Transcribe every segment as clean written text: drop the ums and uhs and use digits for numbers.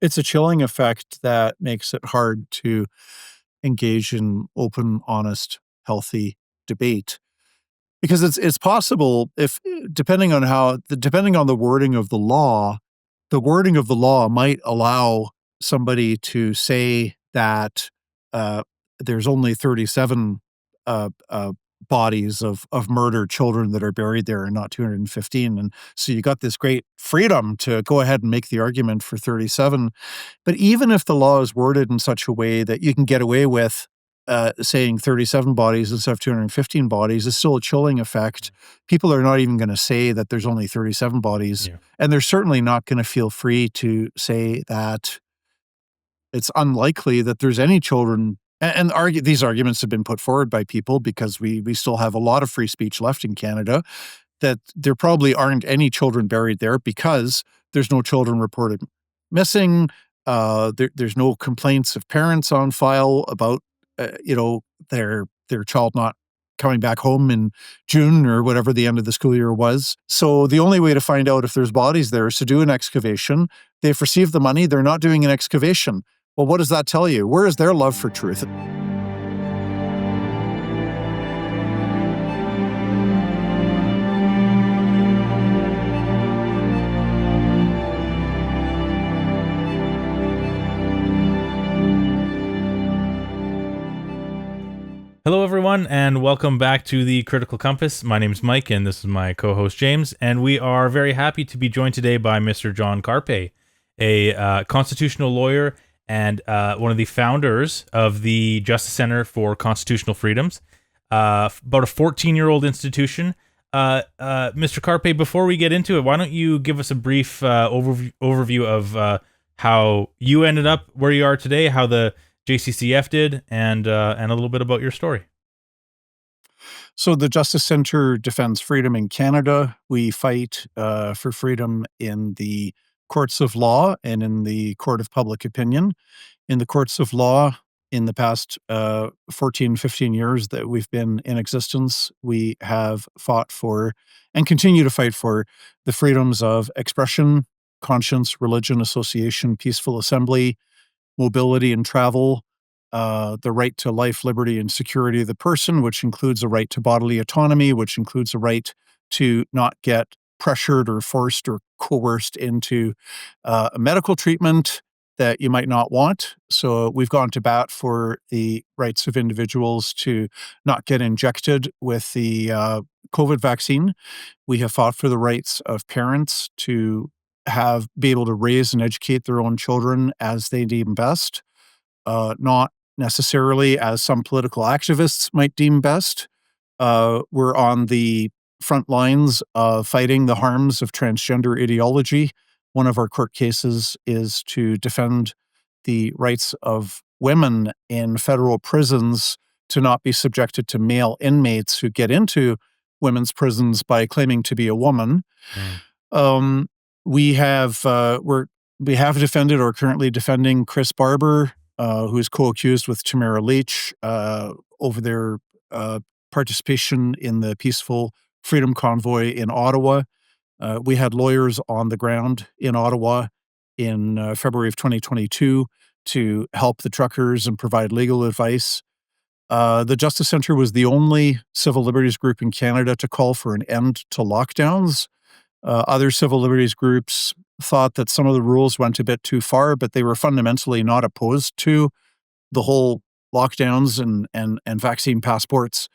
It's a chilling effect that makes it hard to engage in open, honest, healthy debate. Because it's possible if depending on the wording of the law might allow somebody to say that uh, there's only 37 uh, uh, bodies of murdered children that are buried there and not 215. And so you got this great freedom to go ahead and make the argument for 37. But even if the law is worded in such a way that you can get away with saying 37 bodies instead of 215 bodies, it's still a chilling effect. People are not even going to say that there's only 37 bodies, Yeah. and they're certainly not going to feel free to say that it's unlikely that there's any children. And these arguments have been put forward by people because we still have a lot of free speech left in Canada, that there probably aren't any children buried there because there's no children reported missing. There's no complaints of parents on file about, their child not coming back home in June or whatever the end of the school year was. So the only way to find out if there's bodies there is to do an excavation. They've received the money. They're not doing an excavation. Well, what does that tell you? Where is their love for truth? Hello, everyone, and welcome back to the Critical Compass. My name is Mike, and this is my co-host James, and we are very happy to be joined today by Mr. John Carpay, a constitutional lawyer and one of the founders of the Justice Center for Constitutional Freedoms, about a 14-year-old institution. Mr. Carpay, before we get into it, why don't you give us a brief overview of how you ended up where you are today, how the JCCF did, and a little bit about your story. So the Justice Center defends freedom in Canada. We fight for freedom in the courts of law and in the court of public opinion. In the courts of law, in the past 14, 15 years that we've been in existence, we have fought for and continue to fight for the freedoms of expression, conscience, religion, association, peaceful assembly, mobility and travel, the right to life, liberty, and security of the person, which includes a right to bodily autonomy, which includes a right to not get pressured or forced or coerced into a medical treatment that you might not want. So we've gone to bat for the rights of individuals to not get injected with the COVID vaccine. We have fought for the rights of parents to be able to raise and educate their own children as they deem best, not necessarily as some political activists might deem best. We're on the front lines of fighting the harms of transgender ideology. One of our court cases is to defend the rights of women in federal prisons to not be subjected to male inmates who get into women's prisons by claiming to be a woman. We have defended or currently defending Chris Barber, who is co-accused with Tamara Leach over their participation in the peaceful freedom convoy in Ottawa. We had lawyers on the ground in Ottawa in February of 2022 to help the truckers and provide legal advice. The Justice Center was the only civil liberties group in Canada to call for an end to lockdowns. Other civil liberties groups thought that some of the rules went a bit too far, but they were fundamentally not opposed to the whole lockdowns and vaccine passports.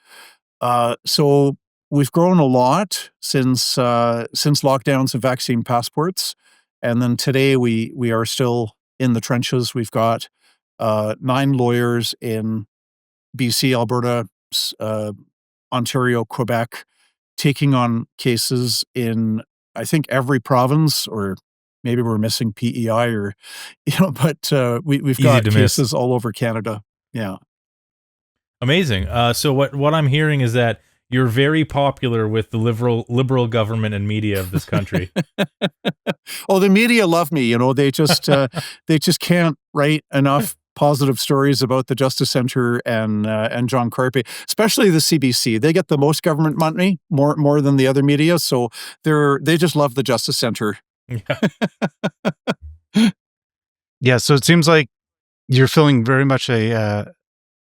So we've grown a lot since lockdowns and vaccine passports. And then today we are still in the trenches. We've got 9 lawyers in BC, Alberta, Ontario, Quebec, taking on cases in, I think, every province, or maybe we're missing PEI, but we've got cases all over Canada. Yeah. Amazing. So what I'm hearing is that you're very popular with the liberal government and media of this country. Oh, the media love me. They just can't write enough positive stories about the Justice Center and John Carpay, especially the CBC. They get the most government money, more than the other media, so they just love the Justice Center. Yeah. Yeah, so it seems like you're feeling very much a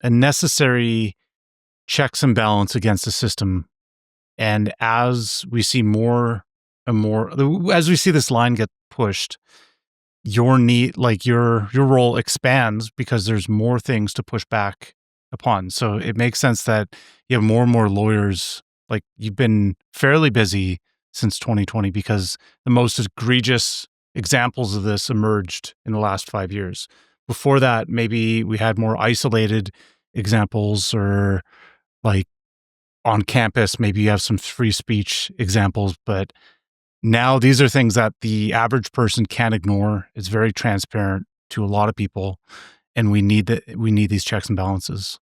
necessary checks and balance against the system. And as we see more and more, as we see this line get pushed, your need, like your role expands because there's more things to push back upon. So it makes sense that you have more and more lawyers. Like, you've been fairly busy since 2020 because the most egregious examples of this emerged in the last 5 years. Before that, maybe we had more isolated examples, or like on campus, maybe you have some free speech examples, but now these are things that the average person can't ignore. It's very transparent to a lot of people, and we need these checks and balances.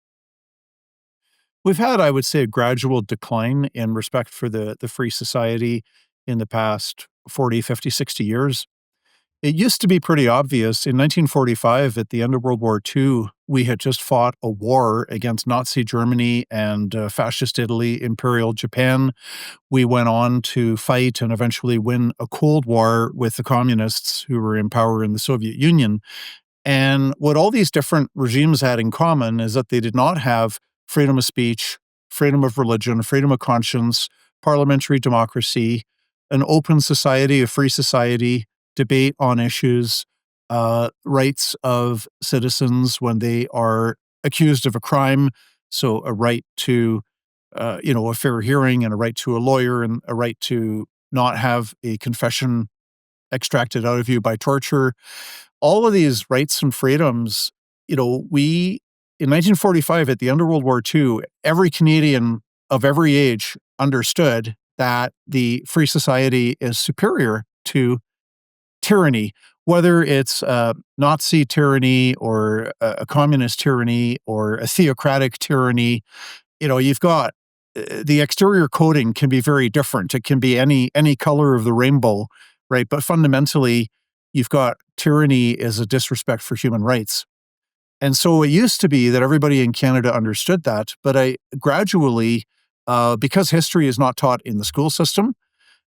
We've had, I would say, a gradual decline in respect for the free society in the past 40, 50, 60 years. It used to be pretty obvious. In 1945, at the end of World War II, we had just fought a war against Nazi Germany and Fascist Italy, Imperial Japan. We went on to fight and eventually win a Cold War with the communists who were in power in the Soviet Union. And what all these different regimes had in common is that they did not have freedom of speech, freedom of religion, freedom of conscience, parliamentary democracy, an open society, a free society, debate on issues, rights of citizens when they are accused of a crime. So a right to, a fair hearing, and a right to a lawyer, and a right to not have a confession extracted out of you by torture. All of these rights and freedoms, we, in 1945, at the end of World War II, every Canadian of every age understood that the free society is superior to tyranny, whether it's Nazi tyranny or a communist tyranny or a theocratic tyranny. You've got the exterior coating can be very different. It can be any color of the rainbow, right? But fundamentally, you've got tyranny as a disrespect for human rights. And so it used to be that everybody in Canada understood that, but I gradually, because history is not taught in the school system,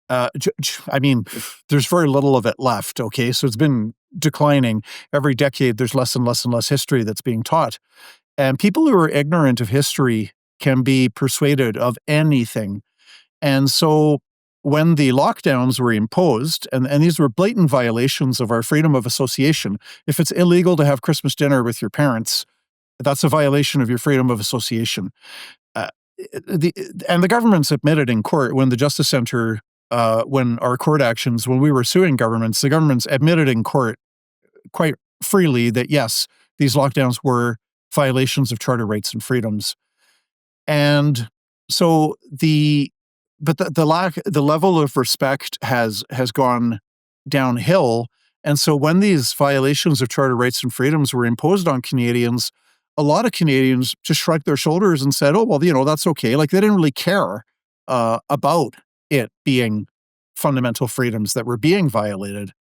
I mean, there's very little of it left. Okay, so it's been declining every decade. There's less and less and less history that's being taught, and people who are ignorant of history can be persuaded of anything. And so when the lockdowns were imposed, and these were blatant violations of our freedom of association. If it's illegal to have Christmas dinner with your parents, that's a violation of your freedom of association. Uh, and the government's admitted in court when the Justice Centre, when our court actions, when we were suing governments, the government's admitted in court quite freely that yes, these lockdowns were violations of charter rights and freedoms. And so the level of respect has gone downhill. And so when these violations of charter rights and freedoms were imposed on Canadians, a lot of Canadians just shrugged their shoulders and said, "Oh, well, that's okay." Like, they didn't really care about it being fundamental freedoms that were being violated.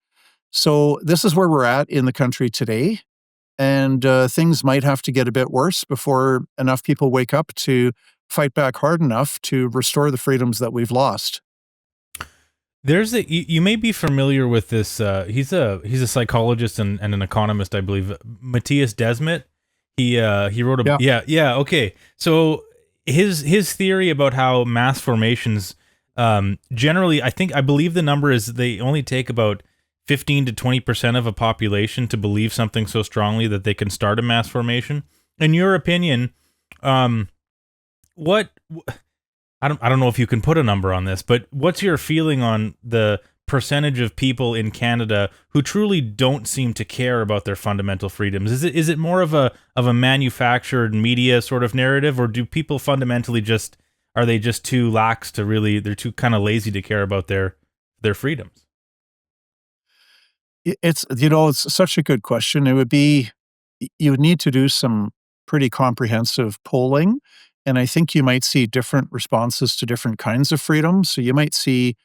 So this is where we're at in the country today, and things might have to get a bit worse before enough people wake up to fight back hard enough to restore the freedoms that we've lost. There's you may be familiar with this. He's a psychologist and an economist, I believe. Matthias Desmet. He wrote a Yeah. yeah, okay. So his theory about how mass formations, generally, I believe the number is they only take about 15 to 20% of a population to believe something so strongly that they can start a mass formation. In your opinion, what I don't know if you can put a number on this, but what's your feeling on the percentage of people in Canada who truly don't seem to care about their fundamental freedoms? Is it more of a manufactured media sort of narrative, or do people fundamentally are they just too lax to really, they're too kind of lazy to care about their freedoms? It's such a good question. You would need to do some pretty comprehensive polling, and I think you might see different responses to different kinds of freedom. So you might see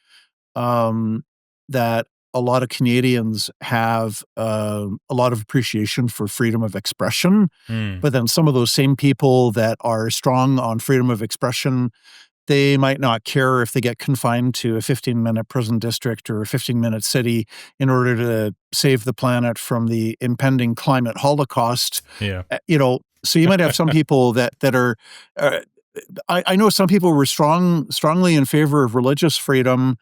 that a lot of Canadians have a lot of appreciation for freedom of expression, Hmm. but then some of those same people that are strong on freedom of expression They might not care if they get confined to a 15-minute prison district or a 15-minute city in order to save the planet from the impending climate holocaust. Yeah. So you might have some people that are. I know some people were strongly in favor of religious freedom,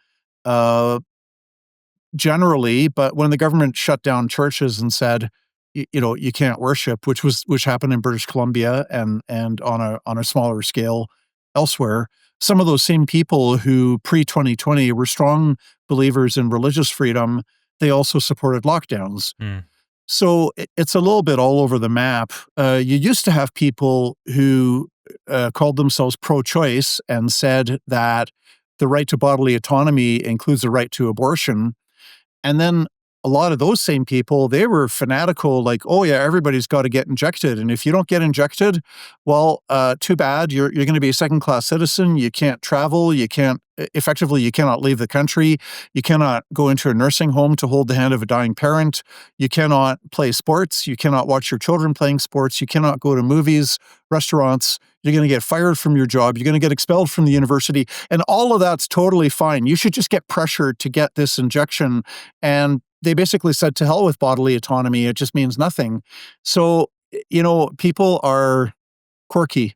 generally, but when the government shut down churches and said, you can't worship, which happened in British Columbia and on a smaller scale elsewhere, some of those same people who pre-2020 were strong believers in religious freedom, they also supported lockdowns. Mm. So it's a little bit all over the map. You used to have people who called themselves pro-choice and said that the right to bodily autonomy includes the right to abortion. And then a lot of those same people, they were fanatical, like, oh yeah, everybody's got to get injected. And if you don't get injected, well, too bad. You're going to be a second-class citizen. You can't travel. You cannot leave the country. You cannot go into a nursing home to hold the hand of a dying parent. You cannot play sports. You cannot watch your children playing sports. You cannot go to movies, restaurants. You're going to get fired from your job. You're going to get expelled from the university. And all of that's totally fine. You should just get pressured to get this injection. And they basically said, to hell with bodily autonomy. It just means nothing. So, people are quirky,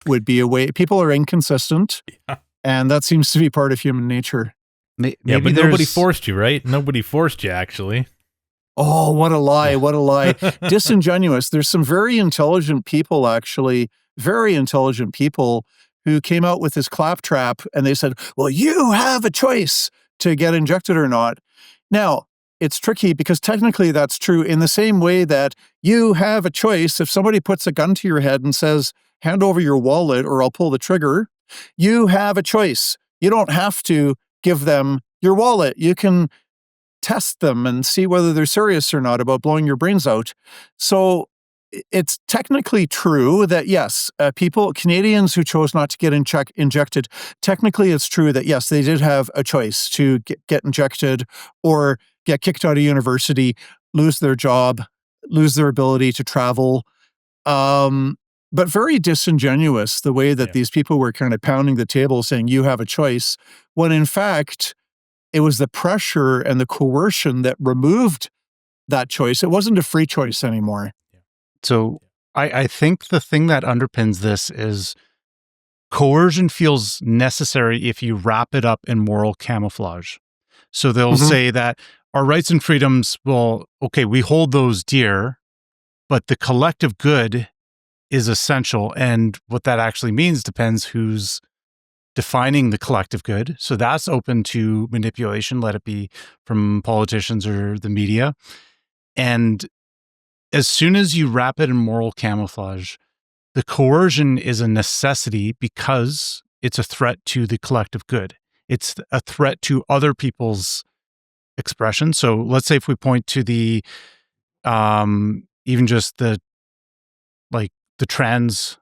would be a way. People are inconsistent. Yeah. And that seems to be part of human nature. Maybe but nobody forced you, right? Nobody forced you, actually. Oh, what a lie. What a lie. Disingenuous. There's some very intelligent people, actually, very intelligent people who came out with this claptrap and they said, well, you have a choice to get injected or not. Now, it's tricky because technically that's true in the same way that you have a choice. If somebody puts a gun to your head and says, hand over your wallet or I'll pull the trigger, you have a choice. You don't have to give them your wallet. You can test them and see whether they're serious or not about blowing your brains out. So it's technically true that, yes, Canadians who chose not to get injected, technically it's true that, yes, they did have a choice to get injected or get kicked out of university, lose their job, lose their ability to travel. But very disingenuous the way that these people were kind of pounding the table saying you have a choice, when in fact, it was the pressure and the coercion that removed that choice. It wasn't a free choice anymore. So I think the thing that underpins this is coercion feels necessary if you wrap it up in moral camouflage. So they'll say that our rights and freedoms, well, okay, we hold those dear, but the collective good is essential. And what that actually means depends who's defining the collective good. So that's open to manipulation, let it be from politicians or the media. And as soon as you wrap it in moral camouflage, the coercion is a necessity because it's a threat to the collective good. It's a threat to other people's expression. So let's say if we point to the, even just the trans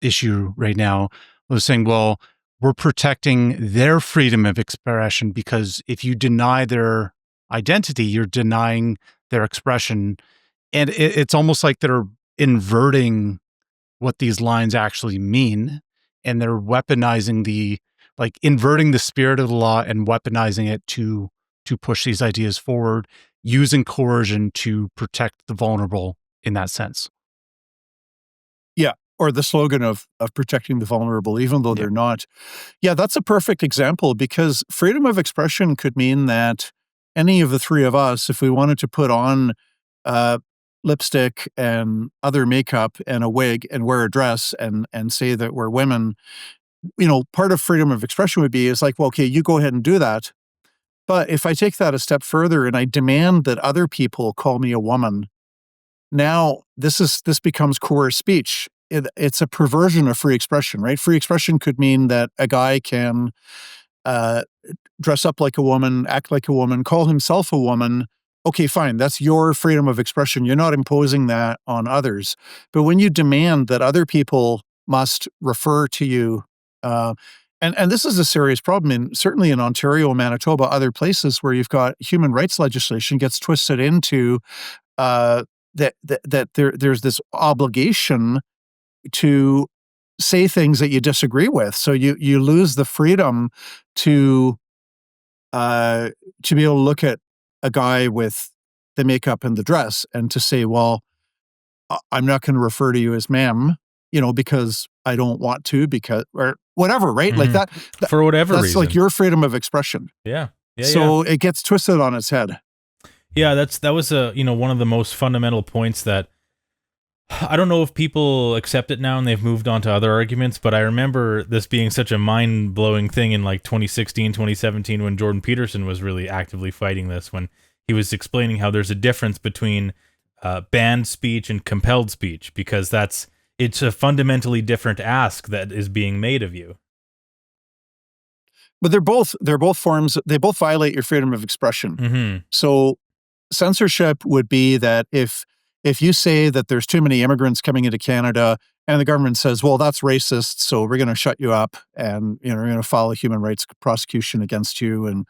issue right now, I was saying, well, we're protecting their freedom of expression because if you deny their identity, you're denying their expression. And it's almost like they're inverting what these lines actually mean. And they're weaponizing inverting the spirit of the law and weaponizing it to push these ideas forward, using coercion to protect the vulnerable in that sense. Yeah. Or the slogan of protecting the vulnerable, even though they're not. Yeah, that's a perfect example because freedom of expression could mean that any of the three of us, if we wanted to put on lipstick and other makeup and a wig and wear a dress and say that we're women, part of freedom of expression would be is like, well, okay, you go ahead and do that. But if I take that a step further and I demand that other people call me a woman, now this becomes coerced speech. It's a perversion of free expression, right? Free expression could mean that a guy can dress up like a woman, act like a woman, call himself a woman. Okay, fine. That's your freedom of expression. You're not imposing that on others. But when you demand that other people must refer to you, and this is a serious problem, certainly in Ontario, Manitoba, other places where you've got human rights legislation gets twisted into that there's this obligation to say things that you disagree with. So you lose the freedom to be able to look at a guy with the makeup and the dress and to say, well, I'm not going to refer to you as ma'am, because I don't want to, because, or whatever, right? Like that for whatever that's reason. like your freedom of expression. Yeah. So it gets twisted on its head. Yeah, that was one of the most fundamental points that I don't know if people accept it now and they've moved on to other arguments, but I remember this being such a mind-blowing thing in like 2016, 2017 when Jordan Peterson was really actively fighting this, when he was explaining how there's a difference between banned speech and compelled speech, because it's a fundamentally different ask that is being made of you. But they're both forms, they both violate your freedom of expression. Mm-hmm. So censorship would be that if you say that there's too many immigrants coming into Canada and the government says, well, that's racist, so we're going to shut you up and we're going to file a human rights prosecution against you and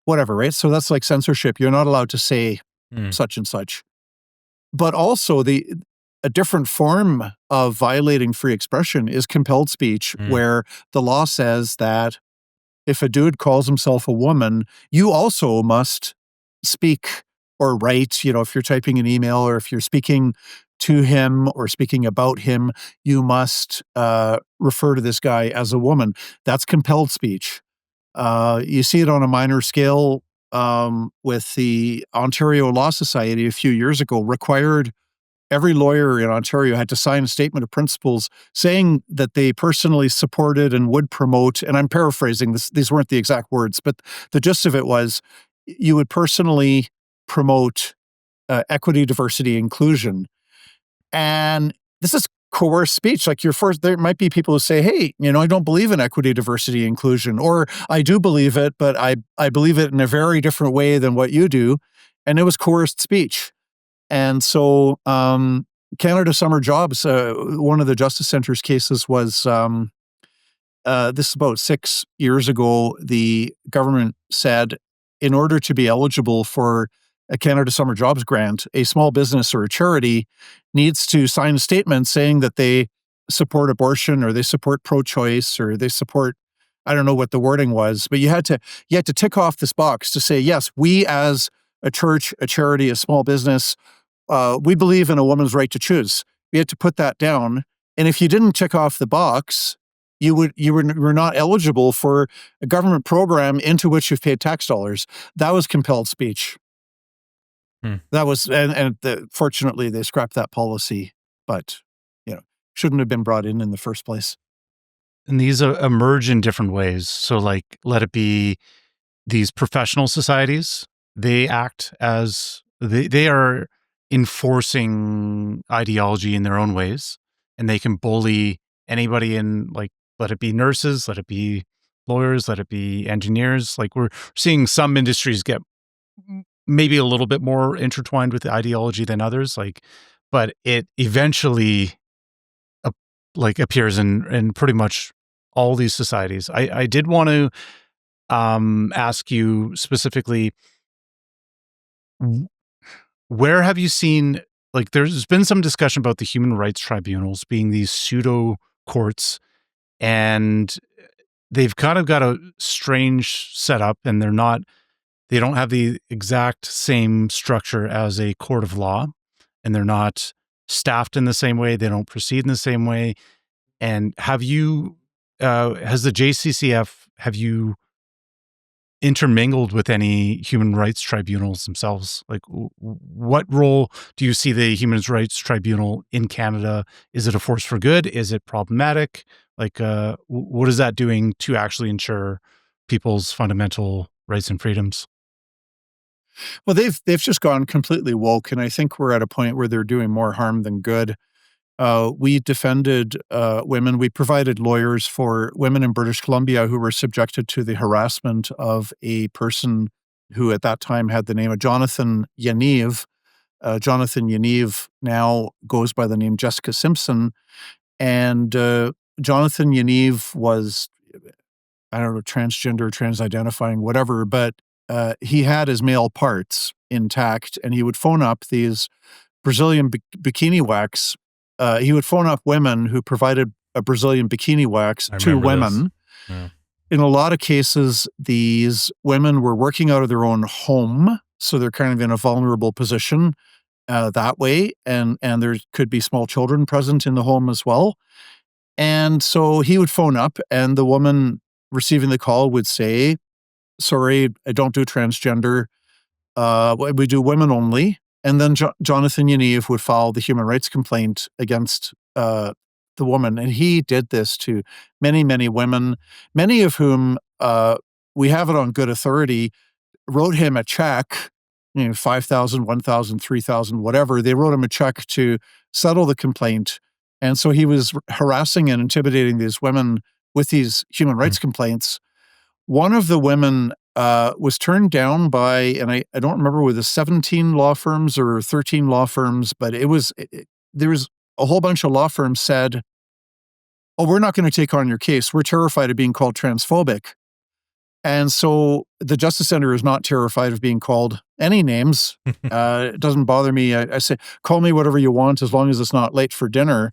whatever, right? So that's like censorship. You're not allowed to say such and such. But also a different form of violating free expression is compelled speech, where the law says that if a dude calls himself a woman, you also must speak or write, if you're typing an email or if you're speaking to him or speaking about him, you must refer to this guy as a woman. That's compelled speech. You see it on a minor scale with the Ontario Law Society a few years ago, required every lawyer in Ontario had to sign a statement of principles saying that they personally supported and would promote, and I'm paraphrasing this, these weren't the exact words, but the gist of it was you would personally promote equity, diversity, inclusion. And this is coerced speech. Like there might be people who say, hey, I don't believe in equity, diversity, inclusion, or I do believe it, but I believe it in a very different way than what you do. And it was coerced speech. And so Canada Summer Jobs, one of the Justice Centre's cases was, this is about 6 years ago, the government said in order to be eligible for a Canada Summer Jobs grant, a small business or a charity needs to sign a statement saying that they support abortion or they support pro-choice or they support, I don't know what the wording was, but you had to tick off this box to say, yes, we as a church, a charity, a small business, we believe in a woman's right to choose. You had to put that down. And if you didn't check off the box, you were not eligible for a government program into which you've paid tax dollars. That was compelled speech. That was, fortunately they scrapped that policy, but shouldn't have been brought in the first place. And these emerge in different ways. So like, let it be these professional societies, they act as, they are enforcing ideology in their own ways, and they can bully anybody in, like, let it be nurses, let it be lawyers, let it be engineers. Like, we're seeing some industries get maybe a little bit more intertwined with the ideology than others, but it eventually appears in pretty much all these societies. I did want to ask you specifically, where have you seen, like, there's been some discussion about the human rights tribunals being these pseudo courts, and they've kind of got a strange setup, and they don't have the exact same structure as a court of law, and they're not staffed in the same way. They don't proceed in the same way. And has the JCCF, have you intermingled with any human rights tribunals themselves? Like, what role do you see the Human Rights Tribunal in Canada? Is it a force for good? Is it problematic? Like, what is that doing to actually ensure people's fundamental rights and freedoms? Well, they've just gone completely woke, and I think we're at a point where they're doing more harm than good. We defended women. We provided lawyers for women in British Columbia who were subjected to the harassment of a person who at that time had the name of Jonathan Yaniv. Jonathan Yaniv now goes by the name Jessica Simpson. And Jonathan Yaniv was, I don't know, transgender, trans-identifying, whatever, but he had his male parts intact, and he would phone up these Brazilian bikini wax. He would phone up women who provided a Brazilian bikini wax I to remember women. Yeah. In a lot of cases, these women were working out of their own home, so they're kind of in a vulnerable position that way, and there could be small children present in the home as well. And so he would phone up, and the woman receiving the call would say, "Sorry, I don't do transgender. We do women only." And then Jonathan Yaniv would file the human rights complaint against the woman. And he did this to many, many women, many of whom we have it on good authority, wrote him a check, you know, 5,000, 1,000, 3,000, whatever. They wrote him a check to settle the complaint. And so he was harassing and intimidating these women with these human rights complaints. One of the women was turned down by, and I don't remember whether 17 law firms or 13 law firms, but there was a whole bunch of law firms said, "Oh, we're not going to take on your case. We're terrified of being called transphobic." And so the Justice Center is not terrified of being called any names. It doesn't bother me. I say, call me whatever you want as long as it's not late for dinner.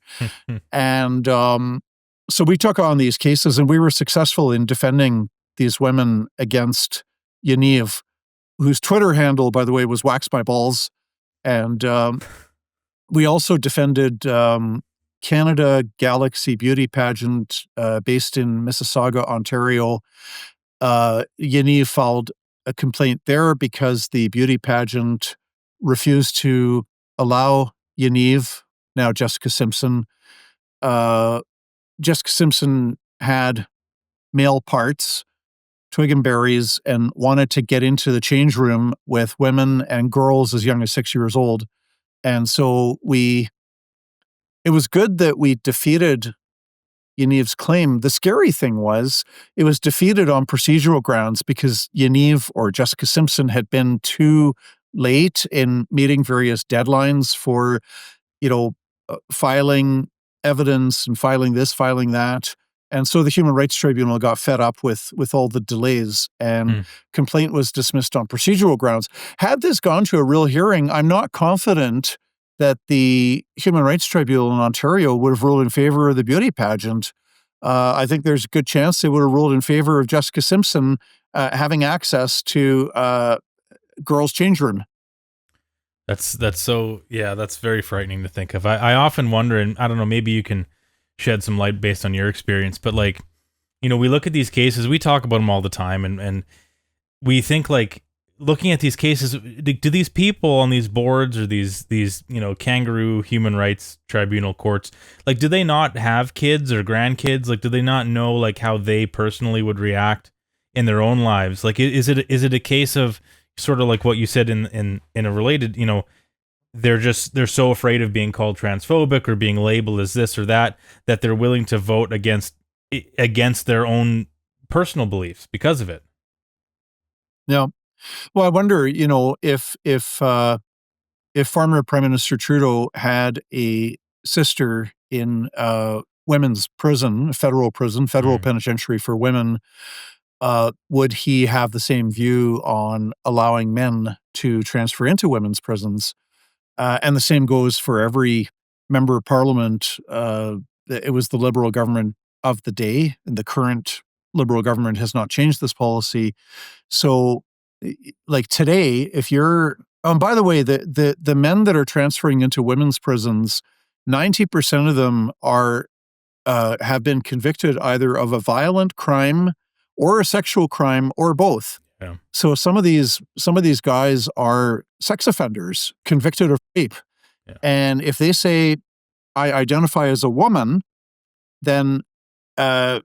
And so we took on these cases, and we were successful in defending these women against Yaniv, whose Twitter handle, by the way, was Wax My Balls. And we also defended Canada Galaxy Beauty Pageant based in Mississauga, Ontario. Yaniv filed a complaint there because the beauty pageant refused to allow Yaniv, now Jessica Simpson. Jessica Simpson had male parts, twig and berries, and wanted to get into the change room with women and girls as young as 6 years old. And so it was good that we defeated Yaniv's claim. The scary thing was it was defeated on procedural grounds because Yaniv or Jessica Simpson had been too late in meeting various deadlines for, filing evidence and filing this, filing that. And so the Human Rights Tribunal got fed up with all the delays, and complaint was dismissed on procedural grounds. Had this gone to a real hearing, I'm not confident that the Human Rights Tribunal in Ontario would have ruled in favor of the beauty pageant. I think there's a good chance they would have ruled in favor of Jessica Simpson having access to girls' change room. That's very frightening to think of. I often wonder, and I don't know, maybe you can shed some light based on your experience, but we look at these cases, we talk about them all the time, and we think looking at these cases, do these people on these boards or these kangaroo human rights tribunal courts, do they not have kids or grandkids? Do they not know how they personally would react in their own lives? Is it a case of sort of like what you said in a related, they're so afraid of being called transphobic or being labeled as this or that they're willing to vote against their own personal beliefs because of it? Yeah. Well, I wonder, if former Prime Minister Trudeau had a sister in women's prison, federal penitentiary for women, would he have the same view on allowing men to transfer into women's prisons? And the same goes for every member of parliament. It was the Liberal government of the day, and the current Liberal government has not changed this policy. So, today, if you're, by the way, the men that are transferring into women's prisons, 90% of them have been convicted either of a violent crime or a sexual crime or both. Yeah. So some of these guys are sex offenders convicted of rape. Yeah. And if they say, I identify as a woman, then, I'm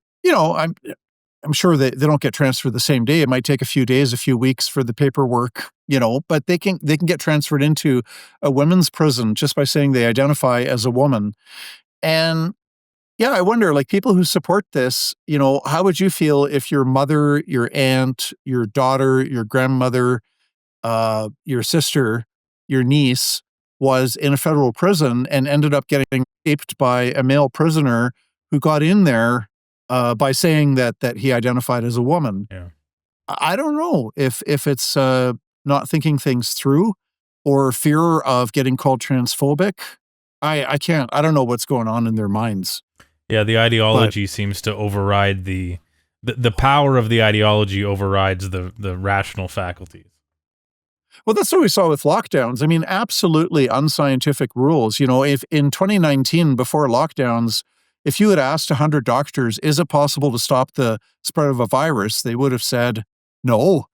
sure they don't get transferred the same day. It might take a few days, a few weeks for the paperwork, but they can get transferred into a women's prison just by saying they identify as a woman. And yeah, I wonder, people who support this, how would you feel if your mother, your aunt, your daughter, your grandmother, your sister, your niece was in a federal prison and ended up getting raped by a male prisoner who got in there by saying that he identified as a woman? Yeah. I don't know if it's not thinking things through or fear of getting called transphobic. I don't know what's going on in their minds. Yeah, the ideology seems to override the power of the ideology overrides the rational faculties. Well, that's what we saw with lockdowns. I mean, absolutely unscientific rules. You know, if in 2019, before lockdowns, if you had asked 100 doctors, is it possible to stop the spread of a virus? They would have said no.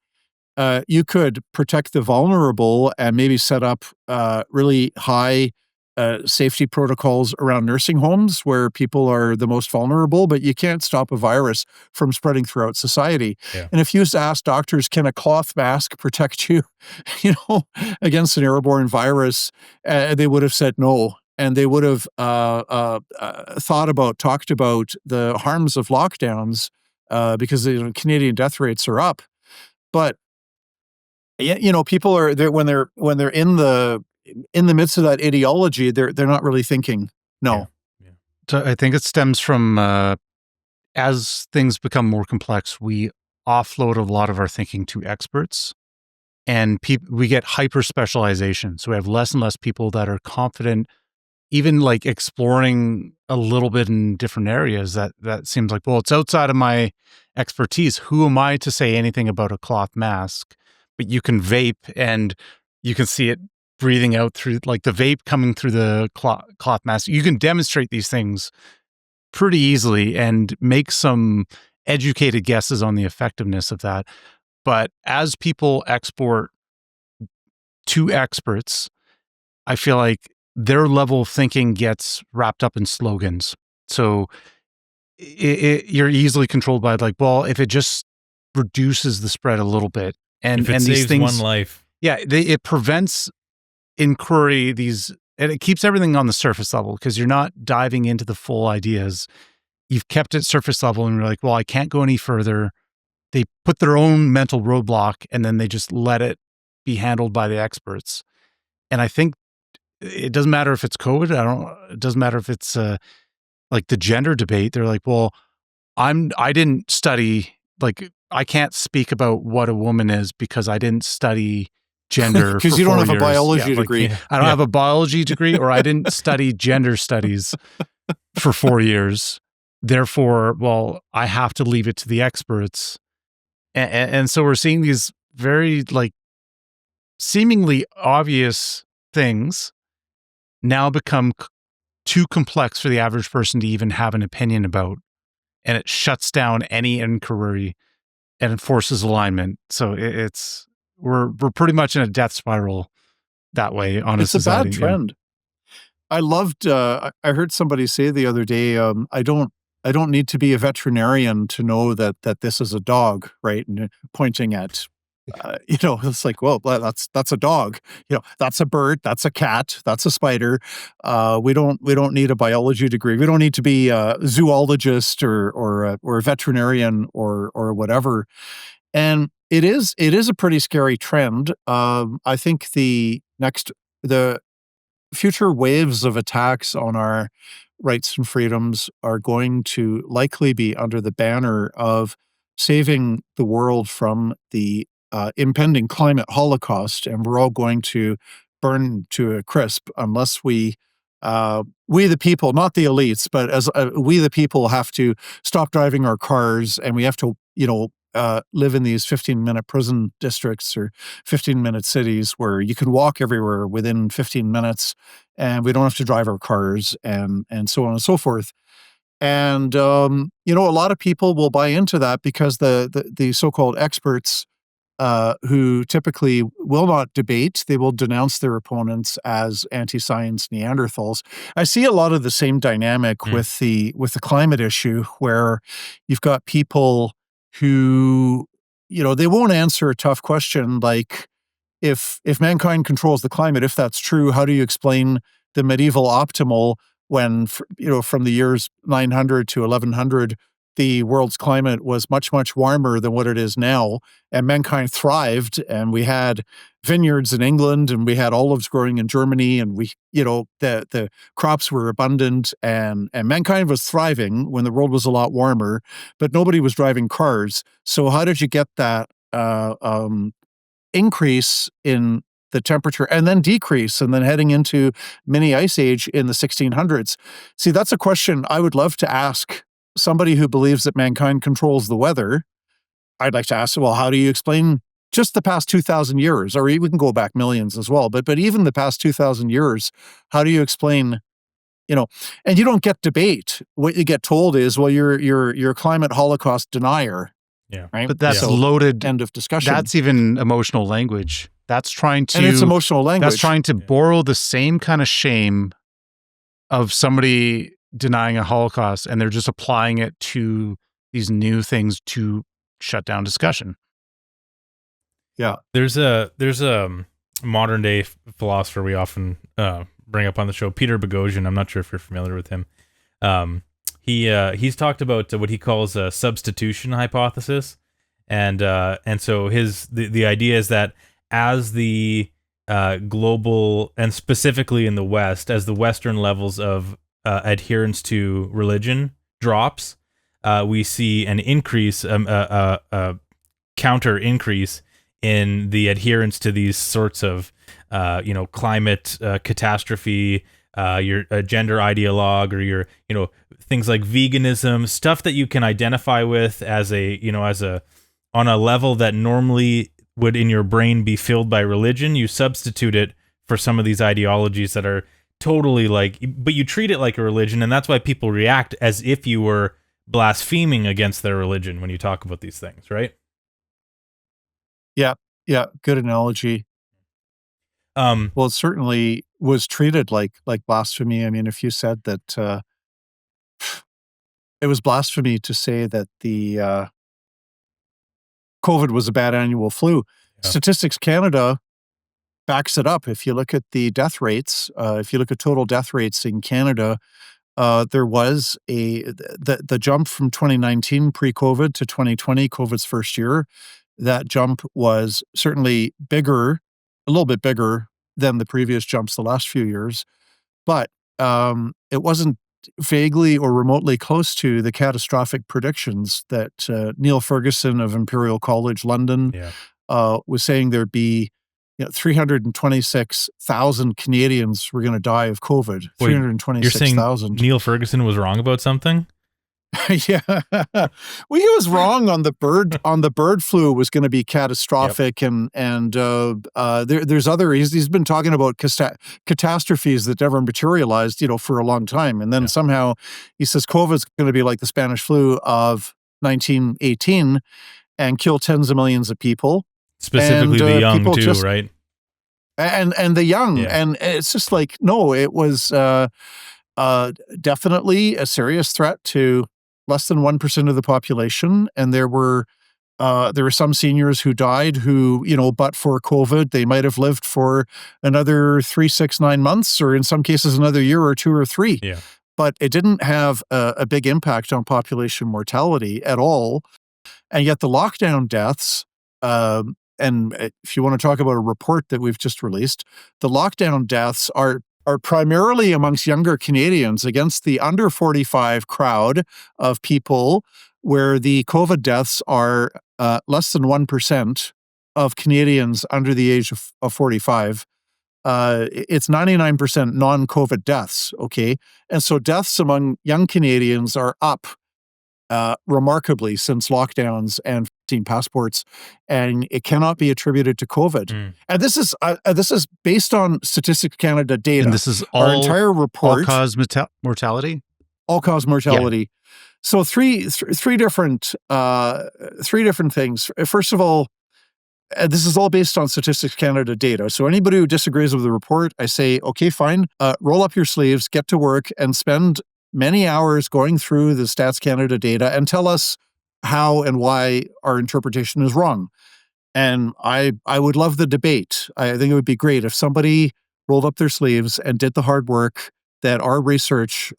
You could protect the vulnerable and maybe set up really high safety protocols around nursing homes where people are the most vulnerable, but you can't stop a virus from spreading throughout society. Yeah. And if you used to ask doctors, can a cloth mask protect you, against an airborne virus, they would have said no. And they would have talked about the harms of lockdowns because the Canadian death rates are up. But people are there when they're in the midst of that ideology, they're not really thinking. No. Yeah. So I think it stems from as things become more complex, we offload a lot of our thinking to experts, and we get hyper specialization. So we have less and less people that are confident, even like exploring a little bit in different areas. That seems like, well, it's outside of my expertise. Who am I to say anything about a cloth mask? But you can vape and you can see it breathing out through, like the vape coming through the cloth mask. You can demonstrate these things pretty easily and make some educated guesses on the effectiveness of that. But as people export to experts, I feel like their level of thinking gets wrapped up in slogans. So you're easily controlled by like, well, if it just reduces the spread a little bit, and If it these saves things, one life. yeah, it prevents inquiry. And it keeps everything on the surface level because you're not diving into the full ideas. You've kept it surface level, and you're like, well, I can't go any further. They put their own mental roadblock, and then they just let it be handled by the experts. And I think it doesn't matter if it's COVID. It doesn't matter if it's like the gender debate. They're like, well, I didn't study, like, I can't speak about what a woman is because I didn't study gender because you don't have a biology degree. I don't have a biology degree, or I didn't study gender studies for 4 years. Therefore, well, I have to leave it to the experts. And so we're seeing these very like seemingly obvious things now become too complex for the average person to even have an opinion about. And it shuts down any inquiry and forces alignment. So we're pretty much in a death spiral that way on It's a a society. bad trend. I loved. I heard somebody say the other day, I don't need to be a veterinarian to know that this is a dog, right? And pointing at, it's like, well, that's a dog. That's a bird. That's a cat. That's a spider. We don't need a biology degree. We don't need to be a zoologist or a veterinarian or whatever. And it is a pretty scary trend. I think the future waves of attacks on our rights and freedoms are going to likely be under the banner of saving the world from the impending climate holocaust, and we're all going to burn to a crisp unless we the people, not the elites, but as we the people have to stop driving our cars, and we have to live in these 15-minute prison districts or 15-minute cities where you can walk everywhere within 15 minutes, and we don't have to drive our cars, and so on and so forth. And a lot of people will buy into that because the so-called experts, who typically will not debate, they will denounce their opponents as anti-science Neanderthals. I see a lot of the same dynamic with the climate issue, where you've got people who, they won't answer a tough question like, if mankind controls the climate, if that's true, how do you explain the medieval optimal when, from the years 900 to 1100, the world's climate was much, much warmer than what it is now, and mankind thrived, and we had vineyards in England, and we had olives growing in Germany, and the crops were abundant, and mankind was thriving when the world was a lot warmer, but nobody was driving cars. So how did you get that increase in the temperature, and then decrease, and then heading into mini ice age in the 1600s. See, that's a question I would love to ask somebody who believes that mankind controls the weather. I'd like to ask, well, how do you explain just the past 2,000 years, or we can go back millions as well, but even the past 2,000 years, how do you explain, and you don't get debate. What you get told is, well, you're a climate holocaust denier. Yeah. Right. But that's loaded. End of discussion. That's even emotional language. That's trying to. And it's emotional language. That's trying to borrow the same kind of shame of somebody denying a Holocaust, and they're just applying it to these new things to shut down discussion. Yeah. There's a modern day philosopher we often bring up on the show, Peter Boghossian. I'm not sure if you're familiar with him. He's talked about what he calls a substitution hypothesis, and so the idea is that as the global, and specifically in the West, as the Western levels of adherence to religion drops, we see an increase, a counter increase in the adherence to these sorts of climate catastrophe, your gender ideologue, or your things like veganism, stuff that you can identify with as on a level that normally would in your brain be filled by religion. You substitute it for some of these ideologies that are totally but you treat it like a religion, and that's why people react as if you were blaspheming against their religion when you talk about these things, right? Yeah, good analogy. Well, it certainly was treated like blasphemy. I mean, if you said that it was blasphemy to say that the COVID was a bad annual flu. Yeah. Statistics Canada backs it up. If you look at the death rates, if you look at total death rates in Canada, there was the jump from 2019 pre-COVID to 2020, COVID's first year. That jump was certainly bigger, a little bit bigger than the previous jumps the last few years, but it wasn't vaguely or remotely close to the catastrophic predictions that Neil Ferguson of Imperial College London was saying there'd be 326,000 Canadians were going to die of COVID. 326,000. You're saying Neil Ferguson was wrong about something? Yeah. Well, he was wrong on the bird flu was going to be catastrophic. Yep. and there's other, he's been talking about catastrophes that never materialized, for a long time. And then somehow he says COVID's going to be like the Spanish flu of 1918 and kill tens of millions of people. Specifically the young too, right? And the young. Yeah. And it's just like, no, it was definitely a serious threat to less than 1% of the population. And there were some seniors who died who, but for COVID, they might have lived for another 3, 6, 9 months, or in some cases another year or 2 or 3. Yeah. But it didn't have a big impact on population mortality at all. And yet the lockdown deaths, and if you want to talk about a report that we've just released, the lockdown deaths are primarily amongst younger Canadians against the under 45 crowd of people, where the COVID deaths are less than 1% of Canadians under the age of 45. It's 99% non-COVID deaths, okay? And so deaths among young Canadians are up remarkably since lockdowns and passports, and it cannot be attributed to COVID. And this is based on Statistics Canada data. And this is our entire report. All-cause mortality? All-cause mortality. Yeah. So three different things. First of all, this is all based on Statistics Canada data. So anybody who disagrees with the report, I say, okay, fine, roll up your sleeves, get to work, and spend many hours going through the Stats Canada data and tell us how and why our interpretation is wrong. And I would love the debate. I think it would be great if somebody rolled up their sleeves and did the hard work that our research,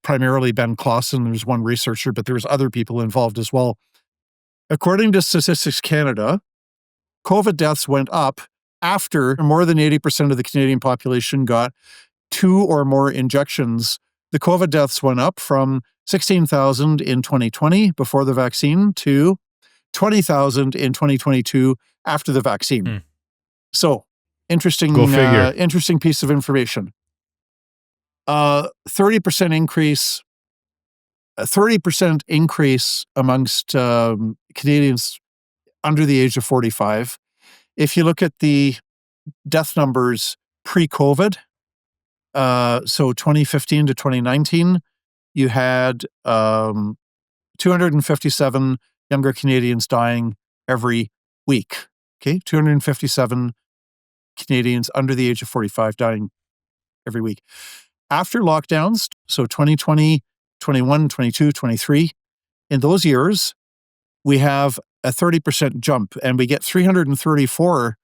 primarily Ben Clausen, there's one researcher, but there's other people involved as well. According to Statistics Canada, COVID deaths went up after more than 80% of the Canadian population got 2 or more injections. The COVID deaths went up from 16,000 in 2020 before the vaccine to 20,000 in 2022 after the vaccine. So, interesting, Go figure. interesting piece of information. 30% increase. A 30% increase amongst Canadians under the age of 45. If you look at the death numbers pre-COVID, so 2015 to 2019, you had 257 younger Canadians dying every week. Okay, 257 Canadians under the age of 45 dying every week. After lockdowns, so 2020, 21, 22, 23, in those years, we have a 30% jump, and we get 334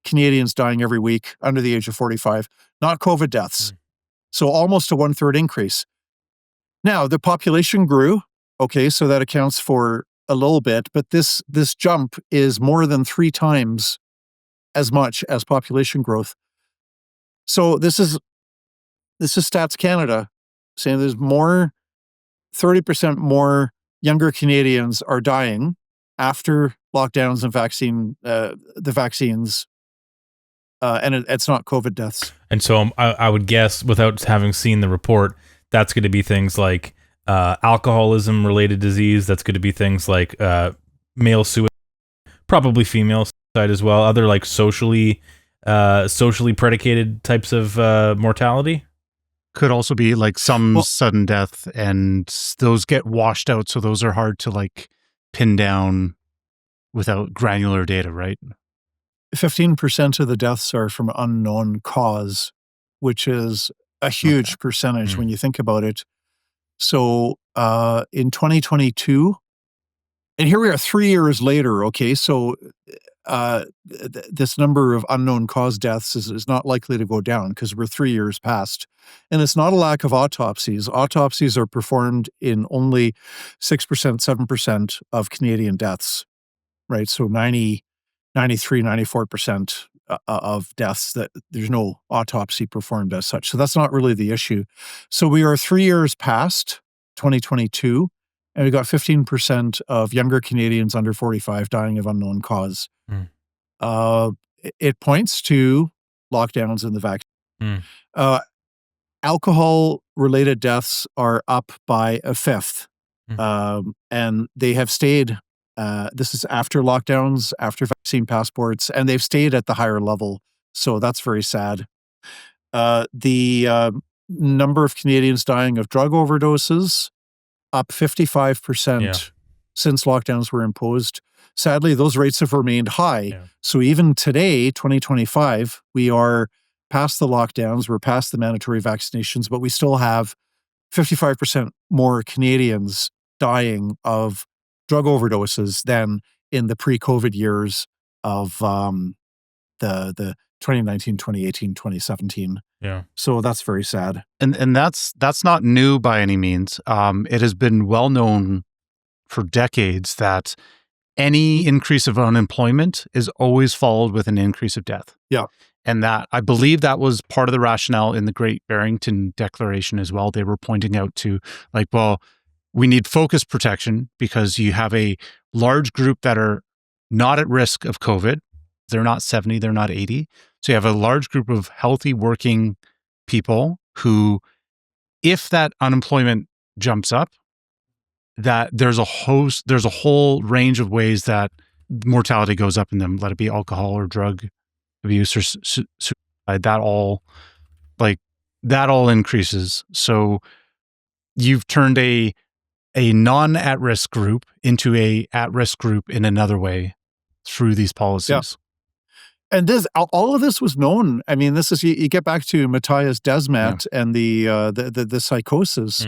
Canadians dying every week under the age of 45, not COVID deaths. So almost a 1/3 increase. Now, the population grew, okay, so that accounts for a little bit, but this jump is more than 3 times as much as population growth. So this is Stats Canada saying there's 30% more younger Canadians are dying after lockdowns and the vaccines, and it's not COVID deaths. And so I would guess, without having seen the report, that's going to be things like alcoholism-related disease. That's going to be things like male suicide, probably female suicide as well. Other like socially predicated types of mortality. Could also be like some sudden death, and those get washed out. So those are hard to like pin down without granular data, right? 15% of the deaths are from unknown cause, which is a huge percentage when you think about it. So in 2022, and here we are 3 years later, okay, so this number of unknown cause deaths is not likely to go down because we're 3 years past. And it's not a lack of autopsies. Autopsies are performed in only 6%, 7% of Canadian deaths, right? So 93, 94% of deaths that there's no autopsy performed as such. So that's not really the issue. So we are 3 years past 2022, and we got 15% of younger Canadians under 45 dying of unknown cause. It points to lockdowns and the vaccine. Alcohol-related deaths are up by a fifth, and they have stayed. This is after lockdowns, after vaccine passports, and they've stayed at the higher level. So that's very sad. The number of Canadians dying of drug overdoses up 55% since lockdowns were imposed. Sadly, those rates have remained high. Yeah. So even today, 2025, we are past the lockdowns, we're past the mandatory vaccinations, but we still have 55% more Canadians dying of drug overdoses than in the pre-COVID years of the 2019, 2018, 2017. Yeah. So that's very sad. And that's not new by any means. It has been well known for decades that any increase of unemployment is always followed with an increase of death. Yeah. And that, I believe that was part of the rationale in the Great Barrington Declaration as well. They were pointing out to like, well, we need focus protection because you have a large group that are not at risk of COVID. They're not 70, they're not 80. So you have a large group of healthy working people who, if that unemployment jumps up, that there's a whole range of ways that mortality goes up in them, let it be alcohol or drug abuse or suicide, that all increases. So you've turned a non-at-risk group into a at-risk group in another way through these policies. Yeah. And all of this was known. I mean, this is you get back to Matthias Desmet and the psychosis.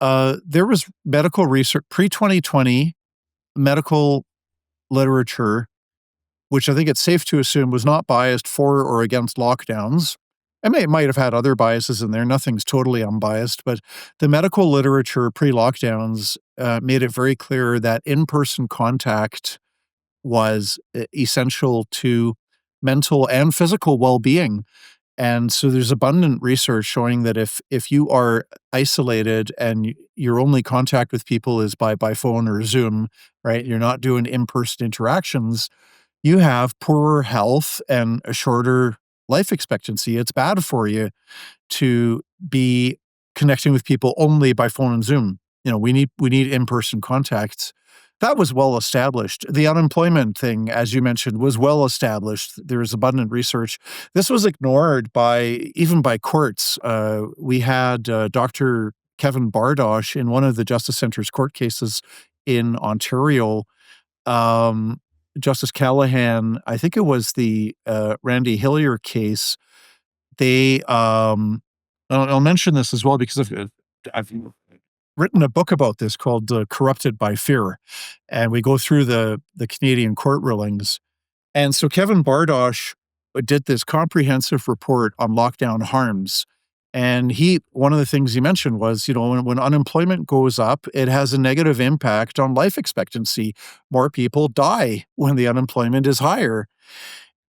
There was medical research pre-2020, medical literature, which I think it's safe to assume was not biased for or against lockdowns. It might have had other biases in there. Nothing's totally unbiased, but the medical literature pre-lockdowns made it very clear that in-person contact was essential to mental and physical well-being. And so there's abundant research showing that if you are isolated and your only contact with people is by phone or Zoom, right? You're not doing in-person interactions, you have poorer health and a shorter life expectancy. It's bad for you to be connecting with people only by phone and Zoom. We need in-person contacts. That was well established. The unemployment thing, as you mentioned, was well established. There is abundant research. This was ignored even by courts. We had Dr. Kevin Bardosh in one of the Justice Centre's court cases in Ontario. Justice Callahan, I think it was the Randy Hillier case. I'll mention this as well because I've written a book about this called Corrupted by Fear. And we go through the Canadian court rulings. And so Kevin Bardosh did this comprehensive report on lockdown harms. And one of the things he mentioned was, when unemployment goes up, it has a negative impact on life expectancy. More people die when the unemployment is higher.